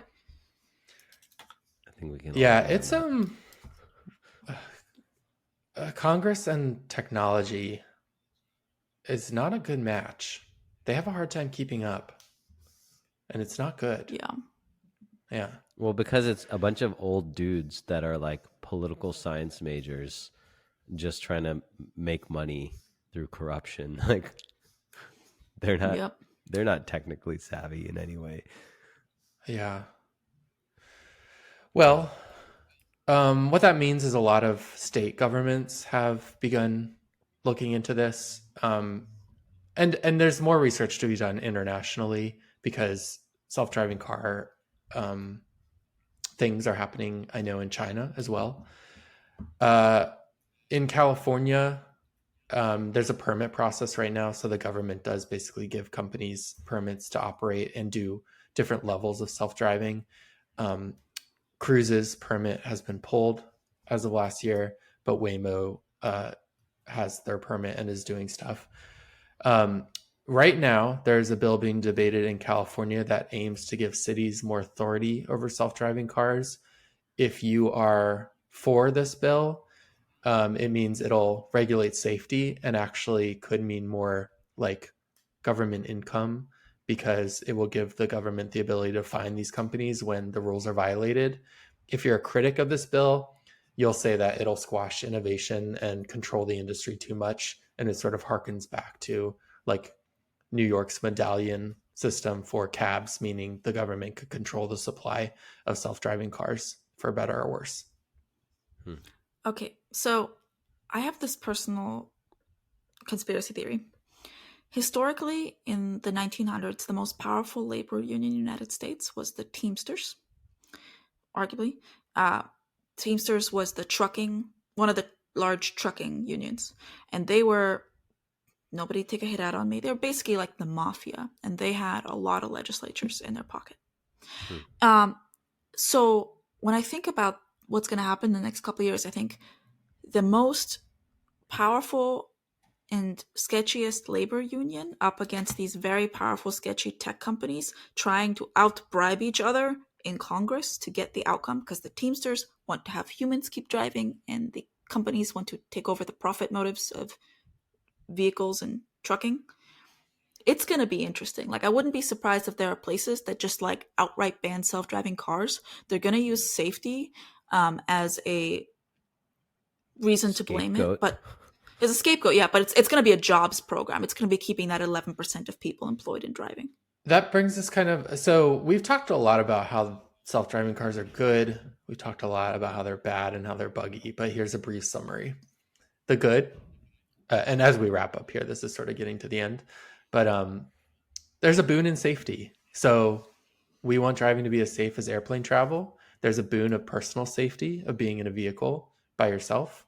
I think we can. Yeah, it's Congress and technology is not a good match. They have a hard time keeping up, and it's not good. Yeah. Yeah. Well, because it's a bunch of old dudes that are like political science majors, just trying to make money through corruption. Like they're not. Yep. They're not technically savvy in any way. Yeah. Well, what that means is a lot of state governments have begun looking into this. And there's more research to be done internationally, because self-driving car things are happening, I know, in China as well. In California, there's a permit process right now. So the government does basically give companies permits to operate and do different levels of self-driving. Cruise's permit has been pulled as of last year, but Waymo has their permit and is doing stuff. Right now, there's a bill being debated in California that aims to give cities more authority over self-driving cars. If you are for this bill, it means it'll regulate safety and actually could mean more like government income, because it will give the government the ability to fine these companies when the rules are violated. If you're a critic of this bill, you'll say that it'll squash innovation and control the industry too much. And it sort of harkens back to like New York's medallion system for cabs, meaning the government could control the supply of self-driving cars for better or worse. Okay, so I have this personal conspiracy theory. Historically, in the 1900s, the most powerful labor union in the United States was the Teamsters. Arguably, Teamsters was one of the large trucking unions, and they were, nobody take a hit out on me, they were basically like the mafia, and they had a lot of legislatures in their pocket. So when I think about what's going to happen in the next couple of years, I think the most powerful and sketchiest labor union up against these very powerful, sketchy tech companies trying to out-bribe each other in Congress to get the outcome, because the Teamsters want to have humans keep driving and the companies want to take over the profit motives of vehicles and trucking. It's going to be interesting. Like, I wouldn't be surprised if there are places that just like outright ban self-driving cars. They're going to use safety as a reason to blame it, but as a scapegoat, yeah, but it's going to be a jobs program. It's going to be keeping that 11% of people employed in driving. That brings us so we've talked a lot about how self-driving cars are good. We talked a lot about how they're bad and how they're buggy, but here's a brief summary. The good, and as we wrap up here, this is sort of getting to the end, but there's a boon in safety. So we want driving to be as safe as airplane travel. There's a boon of personal safety of being in a vehicle by yourself.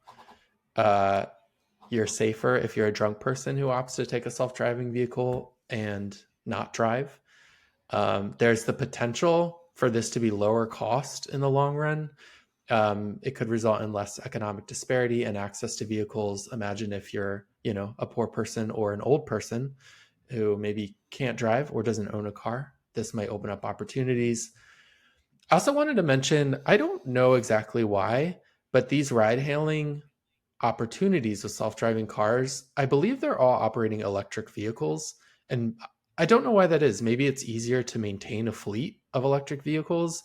You're safer if you're a drunk person who opts to take a self-driving vehicle and not drive. There's the potential for this to be lower cost in the long run. It could result in less economic disparity and access to vehicles. Imagine if you're, a poor person or an old person who maybe can't drive or doesn't own a car. This might open up opportunities. I also wanted to mention, I don't know exactly why, but these ride-hailing opportunities with self-driving cars, I believe they're all operating electric vehicles. And I don't know why that is. Maybe it's easier to maintain a fleet of electric vehicles.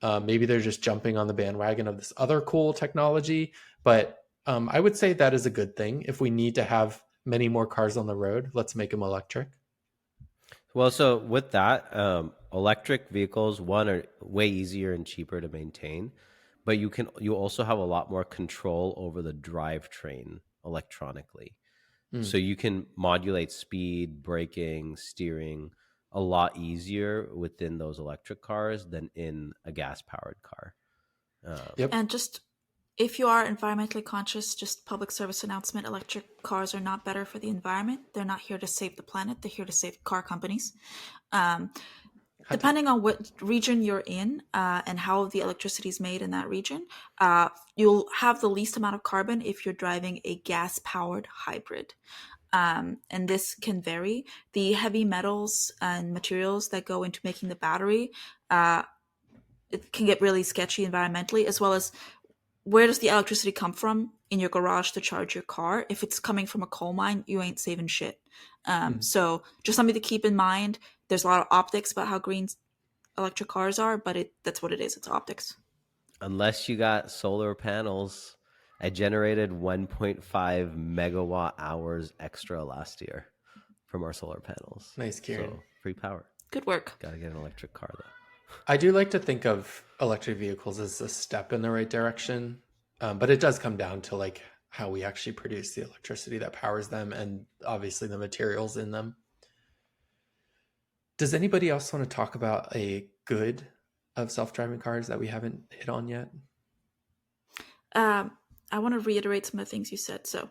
Maybe they're just jumping on the bandwagon of this other cool technology. But I would say that is a good thing. If we need to have many more cars on the road, let's make them electric. Well, so with that, electric vehicles, one, are way easier and cheaper to maintain, but you also have a lot more control over the drivetrain electronically. So you can modulate speed, braking, steering a lot easier within those electric cars than in a gas-powered car. Yep. And just, if you are environmentally conscious, just public service announcement, electric cars are not better for the environment. They're not here to save the planet. They're here to save car companies. Depending on what region you're in and how the electricity is made in that region, you'll have the least amount of carbon if you're driving a gas-powered hybrid. And this can vary. The heavy metals and materials that go into making the battery, it can get really sketchy environmentally, as well as where does the electricity come from in your garage to charge your car? If it's coming from a coal mine, you ain't saving shit. So just something to keep in mind. There's a lot of optics about how green electric cars are, but that's what it is. It's optics. Unless you got solar panels, I generated 1.5 megawatt hours extra last year from our solar panels. Nice, Kieran. So free power. Good work. Got to get an electric car though. I do like to think of electric vehicles as a step in the right direction, but it does come down to like how we actually produce the electricity that powers them and obviously the materials in them. Does anybody else want to talk about a good of self-driving cars that we haven't hit on yet? I want to reiterate some of the things you said. So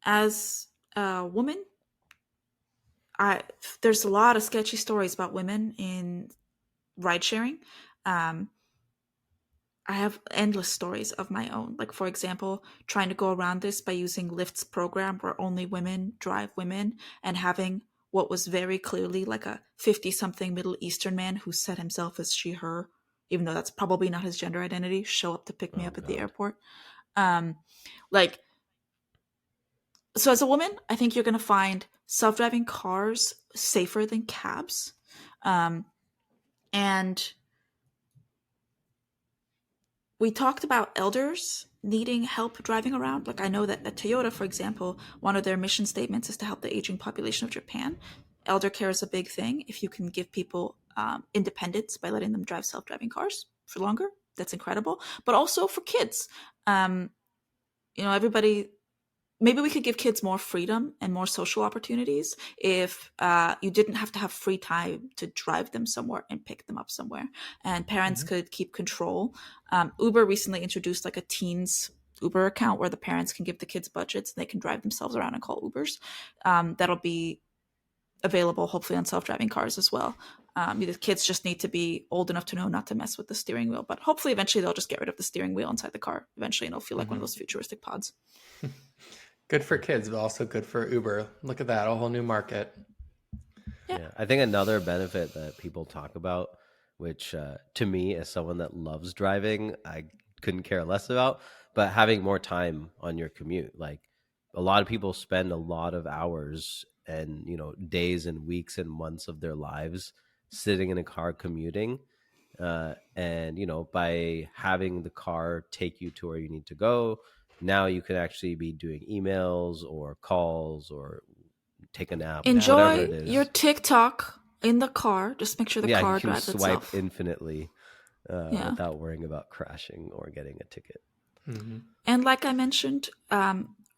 as a woman, there's a lot of sketchy stories about women in ride sharing. I have endless stories of my own. Like, for example, trying to go around this by using Lyft's program where only women drive women, and having what was very clearly like a 50-something Middle Eastern man who set himself as she, her, even though that's probably not his gender identity, show up to pick me up at the airport. So as a woman, I think you're going to find self-driving cars safer than cabs. And we talked about elders needing help driving around. Like I know that at Toyota, for example, one of their mission statements is to help the aging population of Japan. Elder care is a big thing. If you can give people independence by letting them drive self-driving cars for longer, that's incredible. But also for kids, um, everybody, maybe we could give kids more freedom and more social opportunities if you didn't have to have free time to drive them somewhere and pick them up somewhere, and parents could keep control. Uber recently introduced like a teens Uber account where the parents can give the kids budgets and they can drive themselves around and call Ubers. That'll be available hopefully on self-driving cars as well. The kids just need to be old enough to know not to mess with the steering wheel, but hopefully eventually they'll just get rid of the steering wheel inside the car eventually, and it'll feel like one of those futuristic pods. Good for kids, but also good for Uber. Look at that, a whole new market. Yeah. I think another benefit that people talk about, which to me, as someone that loves driving, I couldn't care less about, but having more time on your commute. Like a lot of people spend a lot of hours and, days and weeks and months of their lives sitting in a car commuting. And, by having the car take you to where you need to go, now you can actually be doing emails or calls or take a nap. Enjoy whatever it is. your TikTok in the car. Just make sure the car you can drives swipe itself. infinitely without worrying about crashing or getting a ticket. Mm-hmm. And like I mentioned,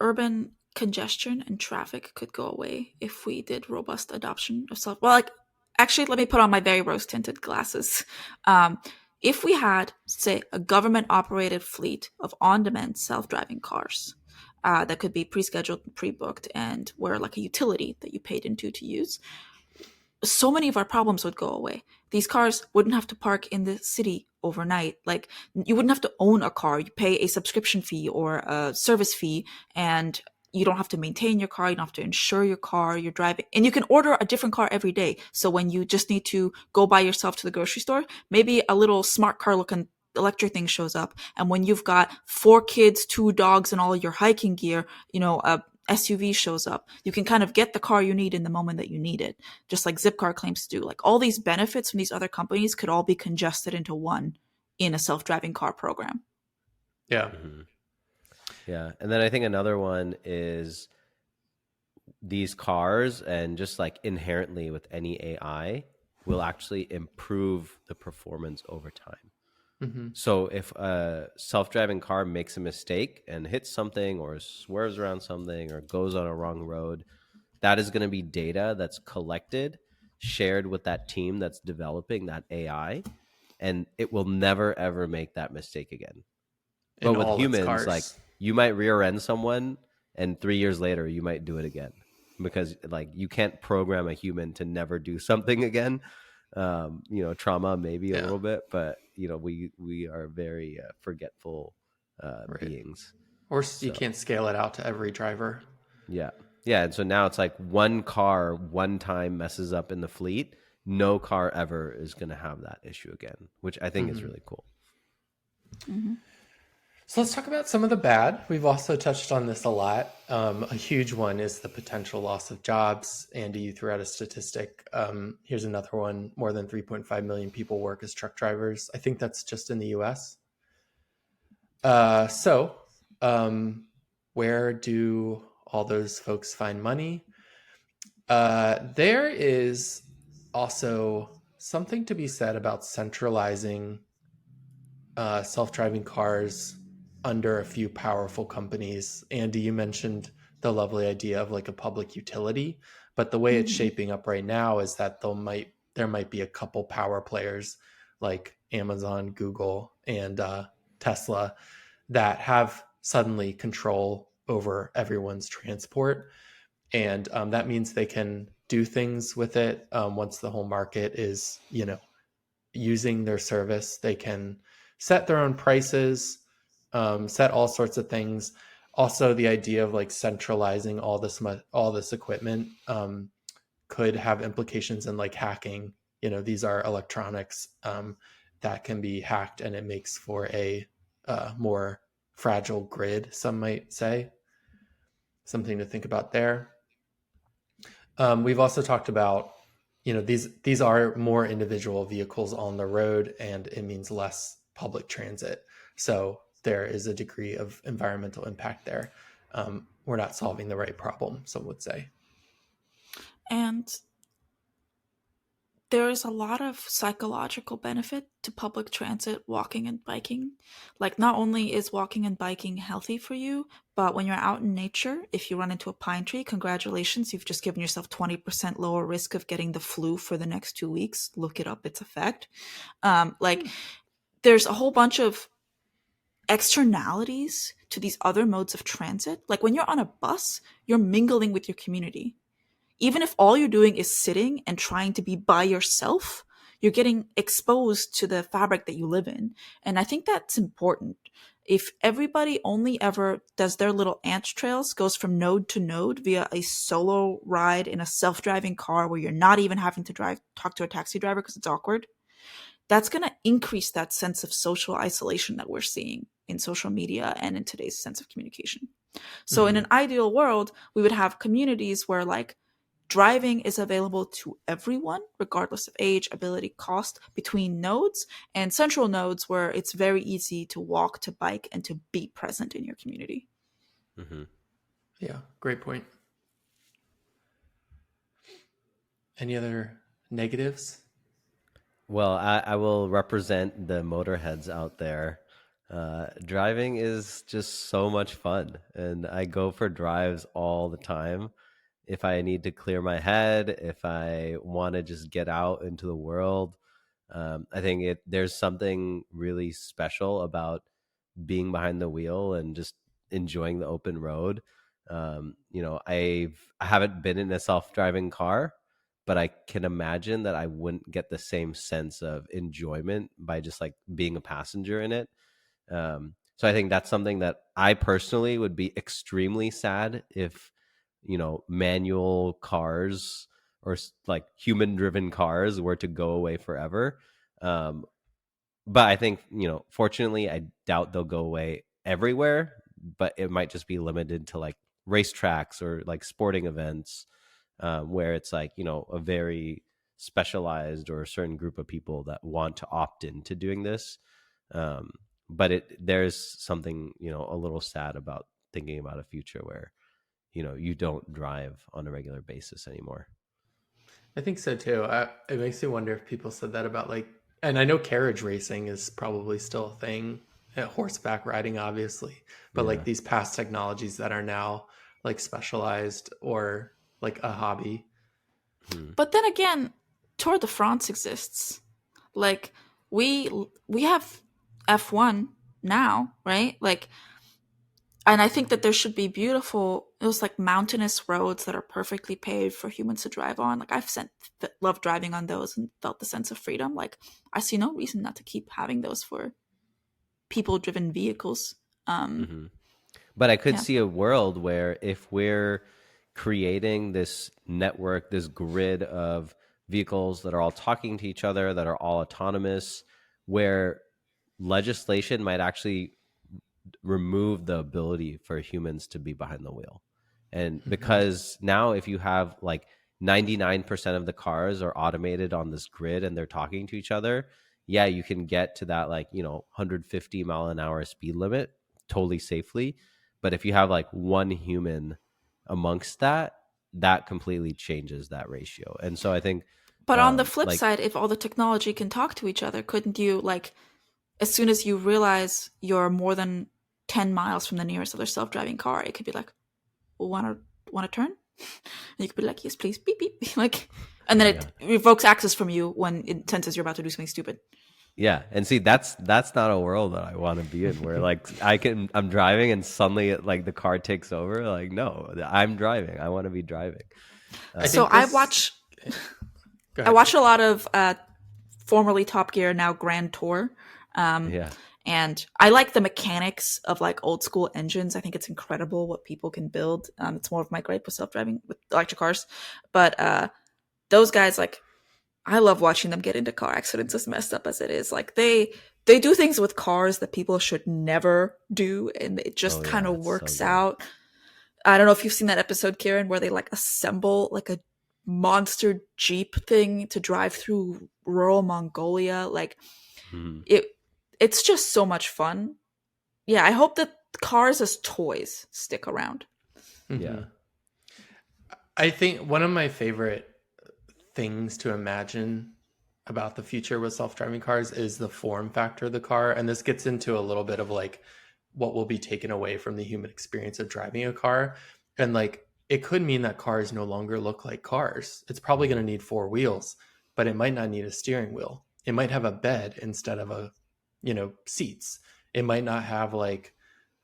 urban congestion and traffic could go away if we did robust adoption of self. Well, like actually, let me put on my very rose-tinted glasses. If we had, say, a government-operated fleet of on-demand self-driving cars that could be pre-scheduled, pre-booked, and were like a utility that you paid into to use, so many of our problems would go away. These cars wouldn't have to park in the city overnight. Like you wouldn't have to own a car. You pay a subscription fee or a service fee, and you don't have to maintain your car. You don't have to insure your car. You're driving, and you can order a different car every day. So when you just need to go by yourself to the grocery store, maybe a little smart car looking electric thing shows up. And when you've got 4 kids, 2 dogs, and all your hiking gear, a SUV shows up. You can kind of get the car you need in the moment that you need it, just like Zipcar claims to do. Like all these benefits from these other companies could all be congested into one in a self-driving car program. Yeah. Mm-hmm. Yeah. And then I think another one is these cars, and just like inherently with any AI, will actually improve the performance over time. Mm-hmm. So if a self-driving car makes a mistake and hits something or swerves around something or goes on a wrong road, that is going to be data that's collected, shared with that team that's developing that AI, and it will never, ever make that mistake again. But with humans, like you might rear end someone and 3 years later you might do it again, because like you can't program a human to never do something again. Trauma maybe a little bit, but we are very forgetful beings. Or you can't scale it out to every driver. Yeah. And so now it's like one car one time messes up in the fleet, no car ever is going to have that issue again, which I think is really cool. Mm-hmm. So let's talk about some of the bad. We've also touched on this a lot. A huge one is the potential loss of jobs. Andy, you threw out a statistic. Here's another one. More than 3.5 million people work as truck drivers. I think that's just in the US. So where do all those folks find money? There is also something to be said about centralizing self-driving cars under a few powerful companies. Andy, you mentioned the lovely idea of like a public utility, but the way it's shaping up right now is that there might be a couple power players like Amazon, Google, and Tesla that have suddenly control over everyone's transport. And that means they can do things with it. Once the whole market is, using their service, they can set their own prices, set all sorts of things. Also, the idea of like centralizing all this equipment could have implications in like hacking. These are electronics that can be hacked, and it makes for a more fragile grid, some might say. Something to think about there. We've also talked about, these are more individual vehicles on the road, and it means less public transit. So there is a degree of environmental impact there. We're not solving the right problem, some would say. And there is a lot of psychological benefit to public transit, walking and biking. Like, not only is walking and biking healthy for you, but when you're out in nature, if you run into a pine tree, congratulations, you've just given yourself 20% lower risk of getting the flu for the next 2 weeks. Look it up, it's a fact. There's a whole bunch of externalities to these other modes of transit. Like, when you're on a bus, you're mingling with your community. Even if all you're doing is sitting and trying to be by yourself, you're getting exposed to the fabric that you live in. And I think that's important. If everybody only ever does their little ant trails, goes from node to node via a solo ride in a self-driving car where you're not even having to talk to a taxi driver because it's awkward, that's going to increase that sense of social isolation that we're seeing in social media and in today's sense of communication. So in an ideal world, we would have communities where, like, driving is available to everyone, regardless of age, ability, cost, between nodes, and central nodes where it's very easy to walk, to bike, and to be present in your community. Yeah, great point. Any other negatives? Well, I will represent the motorheads out there. Driving is just so much fun, and I go for drives all the time. If I need to clear my head, if I want to just get out into the world, I think there's something really special about being behind the wheel and just enjoying the open road. I haven't been in a self-driving car, but I can imagine that I wouldn't get the same sense of enjoyment by just like being a passenger in it. So I think that's something that I personally would be extremely sad if, manual cars or like human driven cars were to go away forever. But I think, fortunately, I doubt they'll go away everywhere, but it might just be limited to like racetracks or like sporting events, where it's like, a very specialized or a certain group of people that want to opt into doing this. But there's something, a little sad about thinking about a future where, you don't drive on a regular basis anymore. I think so too. It makes me wonder if people said that about and I know carriage racing is probably still a thing, horseback riding, obviously, but like these past technologies that are now like specialized or like a hobby. But then again, Tour de France exists. Like, we have F1 now, right? Like, and I think that there should be those like mountainous roads that are perfectly paved for humans to drive on. Like, I've loved driving on those and felt the sense of freedom. Like, I see no reason not to keep having those for people-driven vehicles. But I could see a world where if we're creating this network, this grid of vehicles that are all talking to each other, that are all autonomous, where legislation might actually remove the ability for humans to be behind the wheel. And because now if you have like 99% of the cars are automated on this grid and they're talking to each other, yeah, you can get to that 150 mile an hour speed limit totally safely. But if you have like one human amongst that completely changes that ratio. And so I think, but on the flip side, if all the technology can talk to each other, couldn't you, as soon as you realize you're more than 10 miles from the nearest other self-driving car, it could be like, well, want to turn? And you could be like, yes, please, beep, beep. And then it revokes access from you when it senses you're about to do something stupid. Yeah. And see, that's not a world that I want to be in, where I'm driving and suddenly the car takes over. Like, no, I'm driving. I want to be driving. I watch a lot of formerly Top Gear, now Grand Tour. And I like the mechanics of old school engines. I think it's incredible what people can build. It's more of my gripe with self-driving with electric cars. But those guys, I love watching them get into car accidents, as messed up as it is. They do things with cars that people should never do, and it just kind of works out. I don't know if you've seen that episode, Kieran, where they assemble a monster Jeep thing to drive through rural Mongolia. It's just so much fun. yeah, I hope that cars as toys stick around. Yeah. I think one of my favorite things to imagine about the future with self-driving cars is the form factor of the car. And this gets into a little bit of like what will be taken away from the human experience of driving a car. And like it could mean that cars no longer look like cars. It's probably going to need four wheels, but it might not need a steering wheel. It might have a bed instead of seats. It might not have like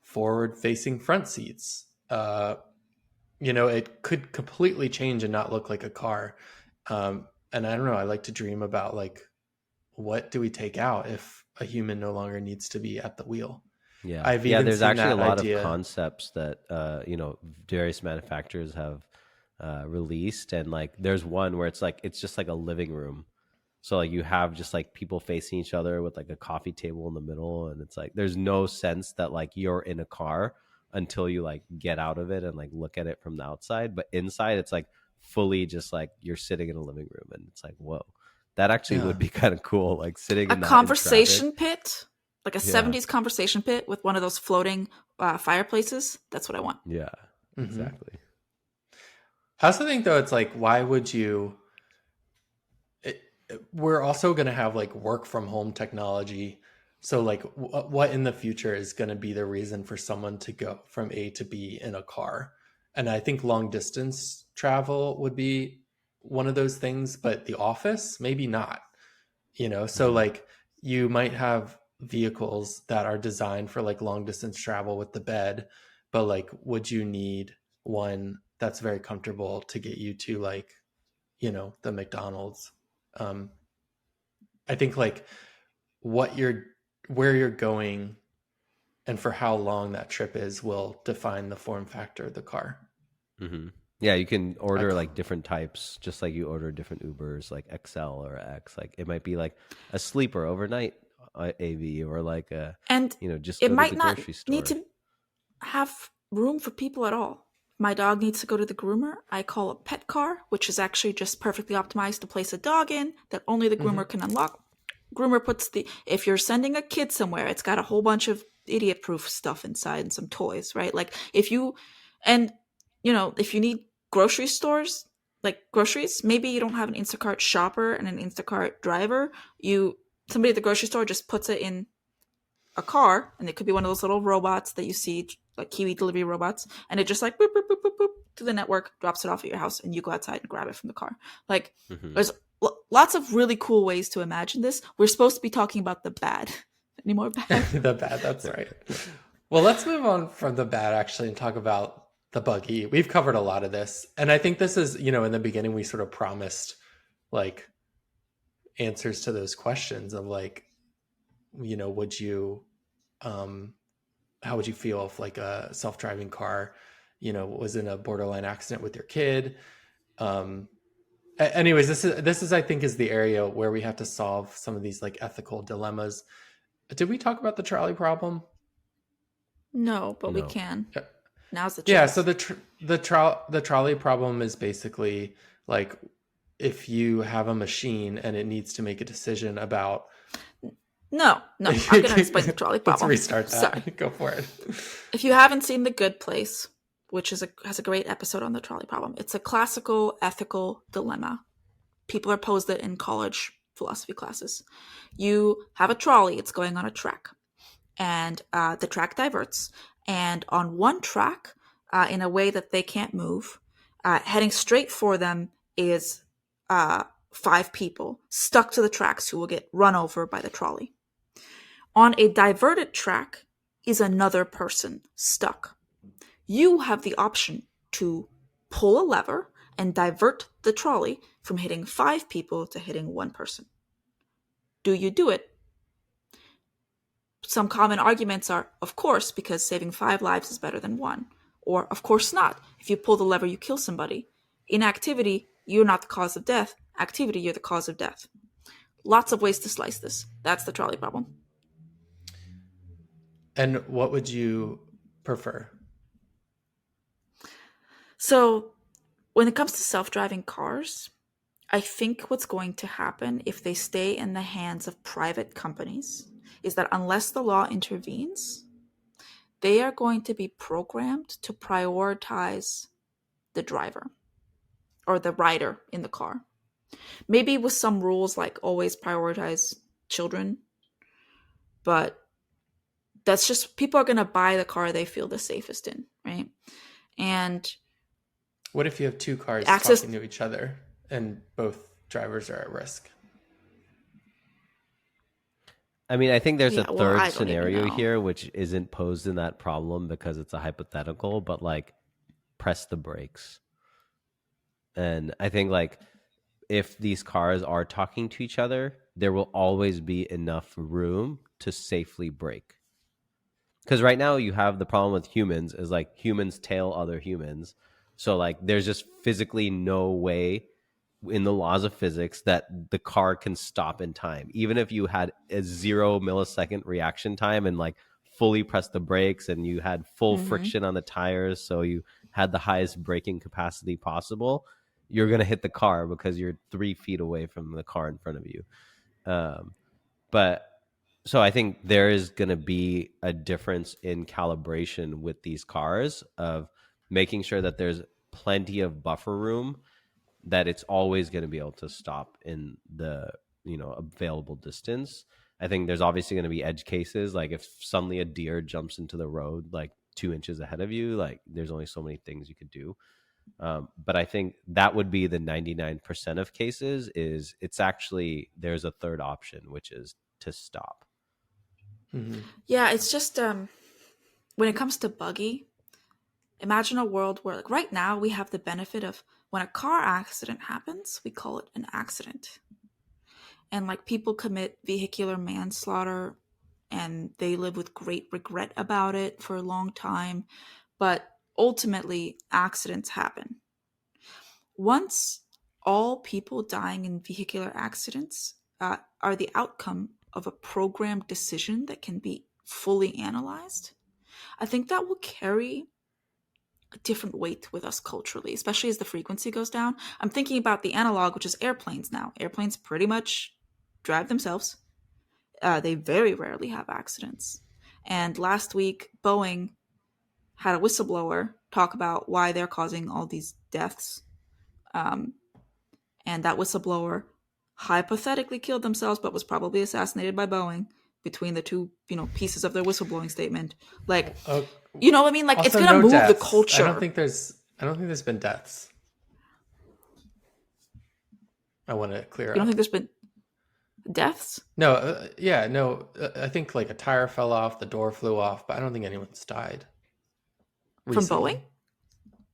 forward facing front seats. It could completely change and not look like a car. And I don't know, I like to dream about like, what do we take out if a human no longer needs to be at the wheel? Yeah. I've Yeah, even there's seen actually a that lot idea. of concepts that various manufacturers have released, and like there's one where it's just like a living room. So like you have just like people facing each other with like a coffee table in the middle, and it's like there's no sense that like you're in a car until you like get out of it and like look at it from the outside. But inside it's like fully just like you're sitting in a living room, and it's like, whoa, that actually Yeah. would be kind of cool, like sitting A in that in conversation traffic. pit, like a Yeah. 70s conversation pit with one of those floating fireplaces. That's what I want. Yeah, Mhm. exactly. I also think though, it's like, why would you? We're also going to have like work from home technology. So like what in the future is going to be the reason for someone to go from A to B in a car? And I think long distance travel would be one of those things, but the office, maybe not, So Mhm. like you might have vehicles that are designed for like long distance travel with the bed, but like, would you need one that's very comfortable to get you to like, the McDonald's? I think like where you're going and for how long that trip is will define the form factor of the car. Mm-hmm. Yeah, you can order Like, like different types, just like you order different Ubers, like XL or X. Like it might be like a sleeper overnight AV, or like And just it go to might the not grocery need store. to have room for people at all. My dog needs to go to the groomer. I call a pet car, which is actually just perfectly optimized to place a dog in that only the groomer can unlock. Groomer puts if you're sending a kid somewhere, it's got a whole bunch of idiot proof stuff inside and some toys, right? Like if you need grocery stores, like groceries, maybe you don't have an Instacart shopper and an Instacart driver. Somebody at the grocery store just puts it in a car, and it could be one of those little robots that you see, like Kiwi delivery robots, and it just like boop, boop, boop, boop, boop to the network, drops it off at your house, and you go outside and grab it from the car. Like, Mm-hmm. there's lots of really cool ways to imagine this. We're supposed to be talking about the bad. Any more bad? the bad, that's right. Well, let's move on from the bad actually and talk about the buggy. We've covered a lot of this. And I think this is, in the beginning, we sort of promised like answers to those questions of like, would you, how would you feel if like a self-driving car, was in a borderline accident with your kid? Anyways, this is I think is the area where we have to solve some of these like ethical dilemmas. Did we talk about the trolley problem? No, but we No. can. Now's the Yeah, chance. so the trolley problem is basically like if you have a machine and it needs to make a decision about. No, I'm going to explain the trolley problem. Let's restart that. Sorry. Go for it. If you haven't seen The Good Place, which has a great episode on the trolley problem, it's a classical ethical dilemma. People are posed it in college philosophy classes. You have a trolley, it's going on a track, and the track diverts. And on one track, in a way that they can't move, heading straight for them is 5 people stuck to the tracks who will get run over by the trolley. On a diverted track is another person stuck. You have the option to pull a lever and divert the trolley from hitting 5 people to hitting 1 person. Do you do it? Some common arguments are, of course, because saving 5 lives is better than 1. Or, of course not. If you pull the lever, you kill somebody. Inactivity, you're not the cause of death. Activity, you're the cause of death. Lots of ways to slice this. That's the trolley problem. And what would you prefer? So, when it comes to self-driving cars, I think what's going to happen if they stay in the hands of private companies is that unless the law intervenes, they are going to be programmed to prioritize the driver or the rider in the car. Maybe with some rules like always prioritize children, but that's just people are going to buy the car they feel the safest in, right? And What if you have two cars access talking to each other and both drivers are at risk? I mean, I think there's a Yeah, well, I third don't even scenario know. here, which isn't posed in that problem because it's a hypothetical, but like press the brakes. And I think like if these cars are talking to each other, there will always be enough room to safely brake. Because right now you have the problem with humans is like humans tail other humans. So like there's just physically no way in the laws of physics that the car can stop in time. Even if you had a 0 millisecond reaction time and like fully pressed the brakes and you had full Mm-hmm. friction on the tires, so you had the highest braking capacity possible, you're going to hit the car because you're 3 feet away from the car in front of you. But so I think there is going to be a difference in calibration with these cars of making sure that there's plenty of buffer room, that it's always going to be able to stop in the available distance. I think there's obviously going to be edge cases, like if suddenly a deer jumps into the road like 2 inches ahead of you, like there's only so many things you could do. But I think that would be the 99% of cases. Is it's actually there's a third option, which is to stop. Mm-hmm. Yeah, it's just when it comes to buggy, imagine a world where like right now we have the benefit of when a car accident happens, we call it an accident. And like people commit vehicular manslaughter and they live with great regret about it for a long time, but ultimately accidents happen. Once all people dying in vehicular accidents are the outcome of a programmed decision that can be fully analyzed, I think that will carry a different weight with us culturally, especially as the frequency goes down. I'm thinking about the analog, which is airplanes now. Airplanes pretty much drive themselves. They very rarely have accidents. And last week, Boeing had a whistleblower talk about why they're causing all these deaths. Um, and that whistleblower hypothetically killed themselves, but was probably assassinated by Boeing between the two, pieces of their whistleblowing statement. Like, Oh, you know what I mean? Like, it's also, gonna no move the deaths. I don't culture. think there's been deaths. I want to clear You don't up. think there's been deaths No, yeah, no. I think like a tire fell off, the door flew off, but I don't think anyone's died from Boeing? recently.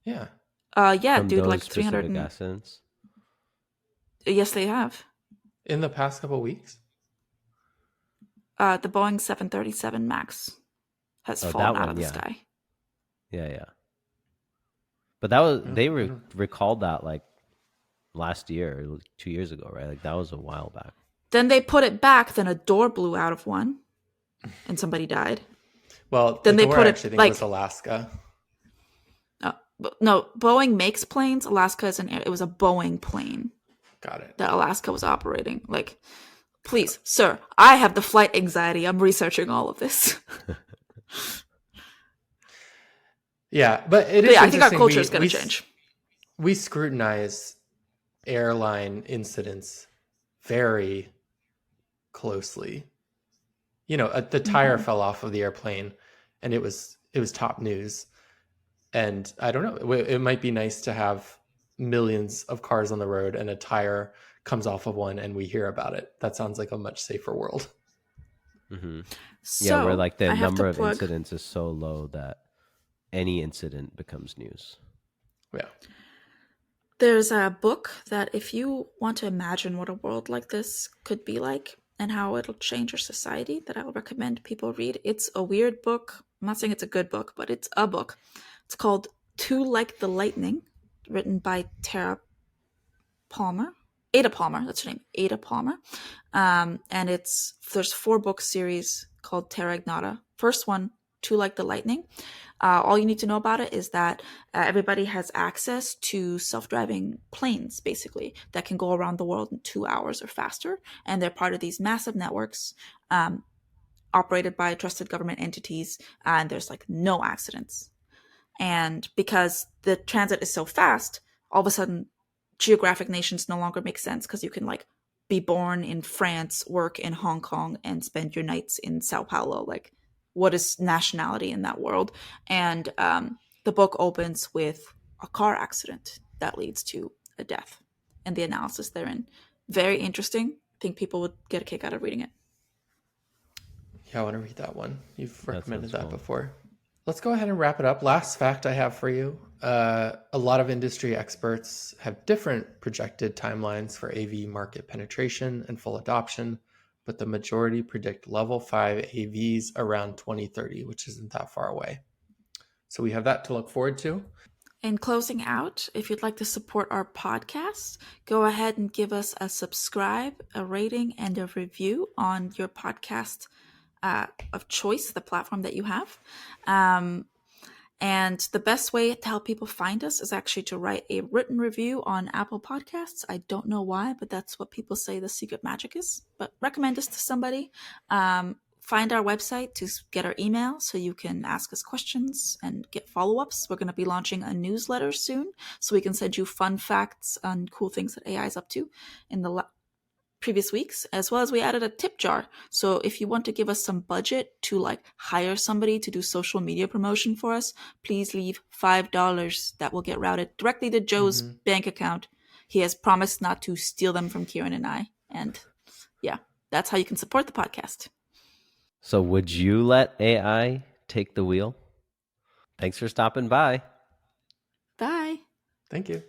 Yeah. Yeah, From dude, those like 300 specific and accidents. yes, they have. In the past couple weeks? The Boeing 737 Max has Oh, fallen that out one, of the yeah, sky. yeah. But that was I they don't know. recalled that like last year, 2 years ago, right? Like that was a while back. Then they put it back. Then a door blew out of one, and somebody died. Well, the Then they door I put actually it think was like Alaska. no. Boeing makes planes. Alaska is it was a Boeing plane Got it. that Alaska was operating. Like, please, sir, I have the flight anxiety. I'm researching all of this. Yeah, but it But is yeah, I think our interesting. culture is going to change. We scrutinize airline incidents very closely. The tire Mm-hmm. fell off of the airplane, and it was top news. And I don't know, it might be nice to have millions of cars on the road and a tire comes off of one and we hear about it. That sounds like a much safer world. Mm-hmm. Yeah, where So like the I have to number of plug. incidents is so low that any incident becomes news. Yeah. There's a book that if you want to imagine what a world like this could be like and how it'll change your society, that I would recommend people read. It's a weird book. I'm not saying it's a good book, but it's a book. It's called Two Like the Lightning, written by Tara Palmer. Ada Palmer, that's her name. Ada Palmer. And there's 4-book series called Terra Ignota. First one, Two Like the Lightning. All you need to know about it is that everybody has access to self-driving planes, basically, that can go around the world in 2 hours or faster. And they're part of these massive networks. operated by trusted government entities, and there's like no accidents. And because the transit is so fast, all of a sudden geographic nations no longer make sense, because you can like be born in France, work in Hong Kong, and spend your nights in Sao Paulo. Like, what is nationality in that world? And the book opens with a car accident that leads to a death, and the analysis therein. Very interesting. I think people would get a kick out of reading it. Yeah, I want to read that one. You've recommended sounds that cool. before. Let's go ahead and wrap it up. Last fact I have for you. A lot of industry experts have different projected timelines for AV market penetration and full adoption, but the majority predict level 5 AVs around 2030, which isn't that far away. So we have that to look forward to. In closing out, if you'd like to support our podcast, go ahead and give us a subscribe, a rating, and a review on your podcast of choice, the platform that you have. And the best way to help people find us is actually to write a written review on Apple Podcasts. I don't know why, but that's what people say the secret magic is. But recommend us to somebody. Find our website to get our email so you can ask us questions and get follow-ups. We're going to be launching a newsletter soon, so we can send you fun facts on cool things that AI is up to in the previous weeks, as well as we added a tip jar. So if you want to give us some budget to like hire somebody to do social media promotion for us, please leave $5 that will get routed directly to Joe's bank account. He has promised not to steal them from Kieran and I. And yeah, that's how you can support the podcast. So would you let AI take the wheel? Thanks for stopping by. Bye. Thank you.